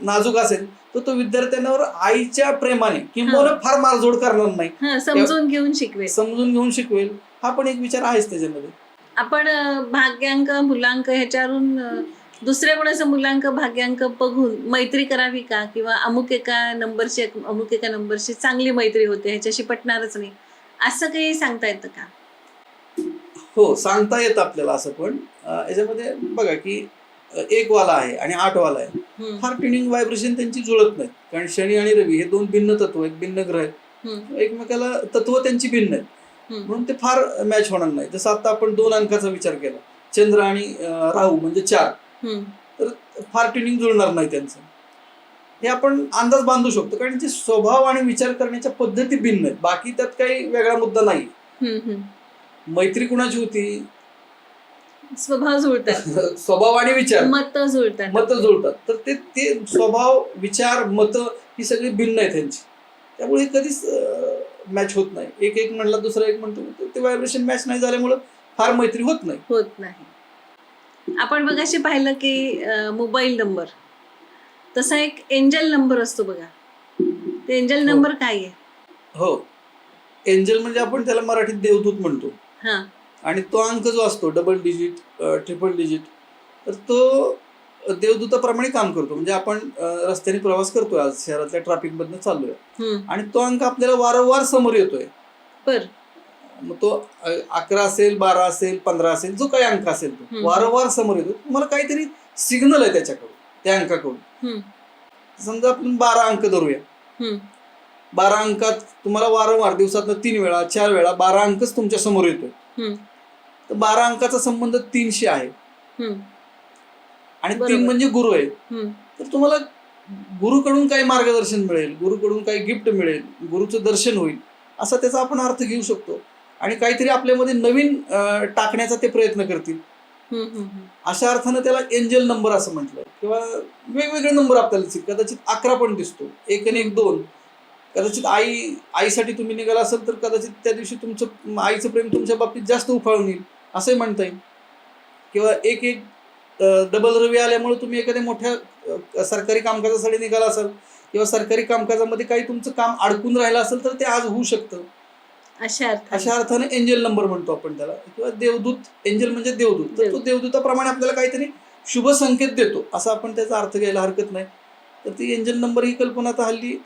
नाजूक असेल तर तो विद्यार्थ्यांवर आईच्या प्रेमाने किंवा फार मारझोड करणार नाही, समजून घेऊन शिकवेल. हा पण एक विचार आहेच त्याच्यामध्ये. आपण भाग्यांक, मुलांक ह्याच्यावरून दुसऱ्या कोणाचा मुलांक, भाग्यांक बघून मैत्री करावी का, किंवा अमुक एका नंबरशी चांगली मैत्री होते, ह्याच्याशी पटणारच नाही, असं काही सांगता येतं का? हो, सांगता येतं आपल्याला असं. पण याच्यामध्ये बघा की 1 वाला आहे आणि 8 वाला आहे, फार ट्युनिंग व्हायब्रेशन त्यांची जुळत नाहीत. कारण शनी आणि रवी हे 2 भिन्न तत्व आहेत, भिन्न ग्रह आहेत, एकमेकाला तत्व त्यांची भिन्न आहेत, म्हणून ते फार मॅच होणार नाही. जसं आता आपण 2 अंकाचा विचार केला, चंद्र आणि राहू म्हणजे 4, तर फार ट्युनिंग जुळणार नाही त्यांचं. हे आपण अंदाज बांधू शकतो, कारण ते स्वभाव आणि विचार करण्याच्या पद्धती भिन्न आहेत. बाकी त्यात काही वेगळा मुद्दा नाही. मैत्री कुणाची होती? स्वभाव जुळतात, स्वभाव आणि विचार, मत जुळतात. तर ते स्वभाव, विचार, मत ही सगळी भिन्न आहेत त्यांची, त्यामुळे हे कधीच मॅच होत नाही. एक म्हणला दुसरा एक म्हणतो, ते व्हायब्रेशन मॅच नाही झाल्यामुळे फार मैत्री होत नाही. आपण मगाशी पाहिलं की मोबाईल नंबर, तसा एक एंजल नंबर असतो बघा, ते एंजल नंबर काय आहे? हो, एंजल म्हणजे आपण त्याला मराठीत देवदूत म्हणतो. हा आणि तो अंक जो असतो डबल डिजिट, ट्रिपल डिजिट, तर तो देवदूताप्रमाणे काम करतो. म्हणजे आपण रस्त्याने प्रवास करतोय, आज शहरातल्या ट्रॅफिकमधनं चाललोय आणि तो अंक आपल्याला वारंवार समोर येतोय. बर मग तो 11 असेल, 12 असेल, 15 असेल, जो काही अंक असेल तो वारंवार समोर येतो. तुम्हाला काहीतरी सिग्नल आहे त्याच्याकडून, त्या अंकाकडून. समजा आपण 12 अंक धरूया. 12 अंकात तुम्हाला वारंवार दिवसातनं 3 वेळा 4 वेळा 12 अंकच तुमच्या समोर येतोय. तर 12 अंकाचा संबंध 3शी आहे आणि 3 म्हणजे गुरु आहे. तर तुम्हाला गुरुकडून काही मार्गदर्शन मिळेल, गुरुकडून काही गिफ्ट मिळेल, गुरुचं दर्शन होईल, असा त्याचा आपण अर्थ घेऊ शकतो. आणि काहीतरी आपल्यामध्ये नवीन टाकण्याचा ते प्रयत्न करतील. अशा अर्थानं त्याला एंजल नंबर असं म्हटलं. किंवा वेगवेगळे नंबर आपल्याला दिसतील. कदाचित 11 पण दिसतो, 1 आणि 1 2. कदाचित आईसाठी तुम्ही निघाला असेल तर कदाचित त्या दिवशी तुमचं आईचं प्रेम तुमच्या बाबतीत जास्त उफाळून येईल असंही म्हणता येईल. किंवा 1 1 डबल रवी आल्यामुळे तुम्ही एखाद्या मोठ्या सरकारी कामकाजासाठी निघाला असाल किंवा सरकारी कामकाजामध्ये काही तुमचं काम अडकून राहिलं असेल तर ते आज होऊ शकतं. अशा अर्थाने एंजल नंबर म्हणतो आपण त्याला. किंवा देवदूत, एंजल म्हणजे देवदूत. तर तो देवदूताप्रमाणे आपल्याला काहीतरी शुभ संकेत देतो असा आपण त्याचा अर्थ घ्यायला हरकत नाही. तर ती एंजल नंबर ही कल्पना आता हल्ली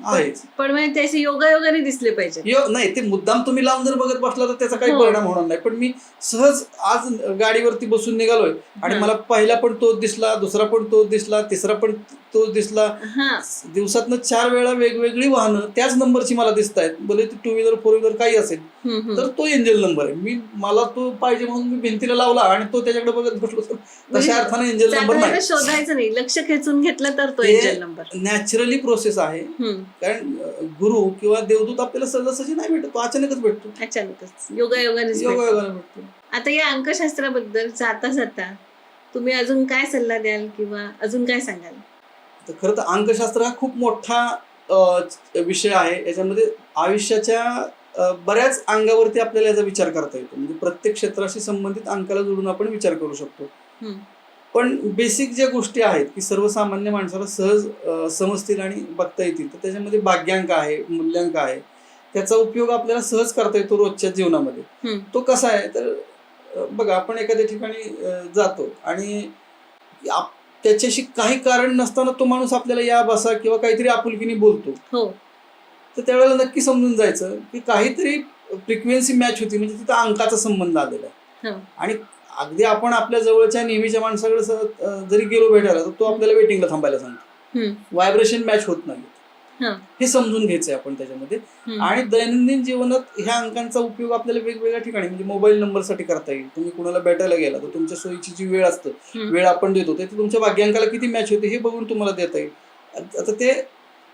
आहेच. पण म्हणजे त्याचे योगायोगाने दिसले पाहिजे. नाही, ते मुद्दाम तुम्ही लावून जर बघत बसला तर त्याचा काही परिणाम होणार नाही. पण मी सहज आज गाडीवरती बसून निघालोय आणि मला पहिला पण तोच दिसला, दुसरा पण तोच दिसला, तिसरा पण तोच दिसला. दिवसातनं 4 वेळा वेगवेगळी वाहनं त्याच नंबरची मला दिसत आहेत, भले ती 2 व्हीलर 4 व्हीलर काही असेल, तर तो एंजल नंबर आहे. मला तो पाहिजे म्हणून मी भिंतीला लावला आणि तो त्याच्याकडे बघत बसलो तर तशा अर्थाने एंजल नंबर नाही. शोधायचं नाही, लक्ष खेचून घेतलं तर तो एंजल नंबर. नॅचरली प्रोसेस आहे. कारण गुरु किंवा देवदूत आपल्याला सहजासहजी नाही भेटत, तो अचानकच भेटतो. योगायोगाने भेटतो. आता या अंकशास्त्राबद्दल जाता जाता तुम्ही अजून काय सल्ला द्याल किंवा अजून काय सांगाल? तर खरं तर अंकशास्त्र हा खूप मोठा विषय आहे. याच्यामध्ये आयुष्याच्या बऱ्याच अंगावरती आपल्याला याचा विचार करता येतो. म्हणजे प्रत्येक क्षेत्राशी संबंधित अंकाला जोडून आपण विचार करू शकतो. पण बेसिक ज्या गोष्टी आहेत की सर्वसामान्य माणसाला सहज समजतील आणि बघता येतील, तर त्याच्यामध्ये भाग्यांक आहे, मूल्यांक आहे. त्याचा उपयोग आपल्याला सहज करता येतो रोजच्या जीवनामध्ये. तो कसा आहे तर बघा, आपण एखाद्या ठिकाणी जातो आणि त्याच्याशी काही कारण नसताना तो माणूस आपल्याला या बसा किंवा काहीतरी आपुलकीने बोलतो. तर त्यावेळेला नक्की समजून जायचं की काहीतरी फ्रिक्वेन्सी मॅच होती, म्हणजे तिथं अंकाचा संबंध आलेला आहे. आणि अगदी आपण आपल्या जवळच्या नेहमीच्या माणसाकडे जरी गेलो भेटायला तर तो आपल्याला वेटिंगला थांबायला सांगतो. व्हायब्रेशन मॅच होत नाही, हे समजून घ्यायचंय आपण त्याच्यामध्ये. आणि दैनंदिन जीवनात ह्या अंकांचा उपयोग आपल्याला वेगवेगळ्या ठिकाणी, म्हणजे मोबाईल नंबरसाठी करता येईल. तुम्ही कुणाला भेटायला गेला तर तुमच्या सोयीची जी वेळ असते, वेळ आपण देतो, ते तुमच्या भाग्यांकाला किती मॅच होते हे बघून तुम्हाला देता येईल. आता ते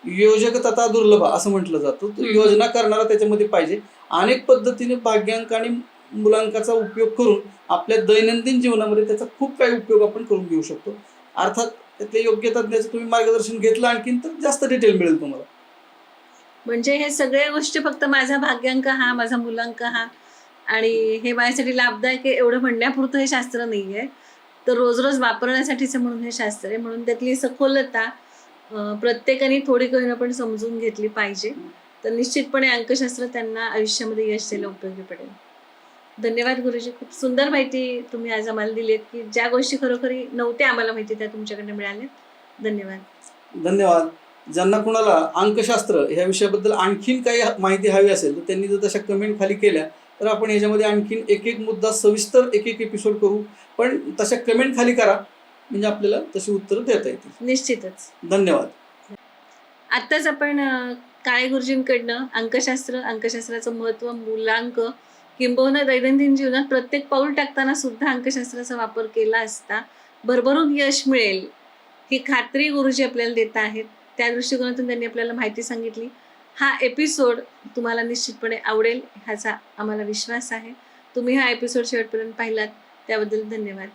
योजक तथा दुर्लभ असं म्हटलं जातं. तो योजना करणारा त्याच्यामध्ये पाहिजे. अनेक पद्धतीने भाग्यांक आणि मुलांकाचा उपयोग करून आपल्या दैनंदिन जीवनामध्ये त्याचा खूप काही उपयोग आपण करून घेऊ शकतो. अर्थात त्यातल्या योग्य तज्ञाचं तुम्ही मार्गदर्शन घेतलं आणखीन तर जास्त डिटेल मिळेल तुम्हाला. म्हणजे हे सगळ्या गोष्टी फक्त माझा भाग्यांक हा, माझा मुलांक हा आणि हे माझ्यासाठी लाभदायक आहे एवढं म्हणण्यापुरतं हे शास्त्र नाही आहे, तर रोज रोज वापरण्यासाठीचं म्हणून हे शास्त्र आहे. म्हणून त्यातली सखोलता प्रत्येकाने थोडी करून आपण समजून घेतली पाहिजे. तर निश्चितपणे अंकशास्त्र त्यांना आयुष्यामध्ये यश द्यायला उपयोगी पडेल. धन्यवाद गुरुजी, खूप सुंदर माहिती तुम्ही आज आम्हाला दिलीत की ज्या गोष्टी खरोखरी नव्हत्या आम्हाला माहिती त्या तुमच्याकडनं मिळाल्यात. धन्यवाद. ज्यांना कुणाला अंकशास्त्र ह्या विषयाबद्दल आणखीन काही माहिती हवी असेल तर त्यांनी जर तशा कमेंट खाली केल्या तर आपण ह्याच्यामध्ये आणखीन एक एक मुद्दा सविस्तर एक एक एपिसोड करू. पण तशा कमेंट खाली करा, म्हणजे आपल्याला तशी उत्तरं देता येतील. निश्चितच. धन्यवाद. आत्ताच आपण काळे गुरुजींकडनं अंकशास्त्राचं महत्त्व, मूलांक किंबहुना दैनंदिन जीवनात प्रत्येक पाऊल टाकताना सुद्धा अंकशास्त्राचा वापर केला असता भरभरून यश मिळेल ही खात्री गुरुजी आपल्याला देत आहेत. त्या दृष्टिकोनातून त्यांनी आपल्याला माहिती सांगितली. हा एपिसोड तुम्हाला निश्चितपणे आवडेल ह्याचा आम्हाला विश्वास आहे. तुम्ही हा एपिसोड शेवटपर्यंत पाहिलात त्याबद्दल धन्यवाद.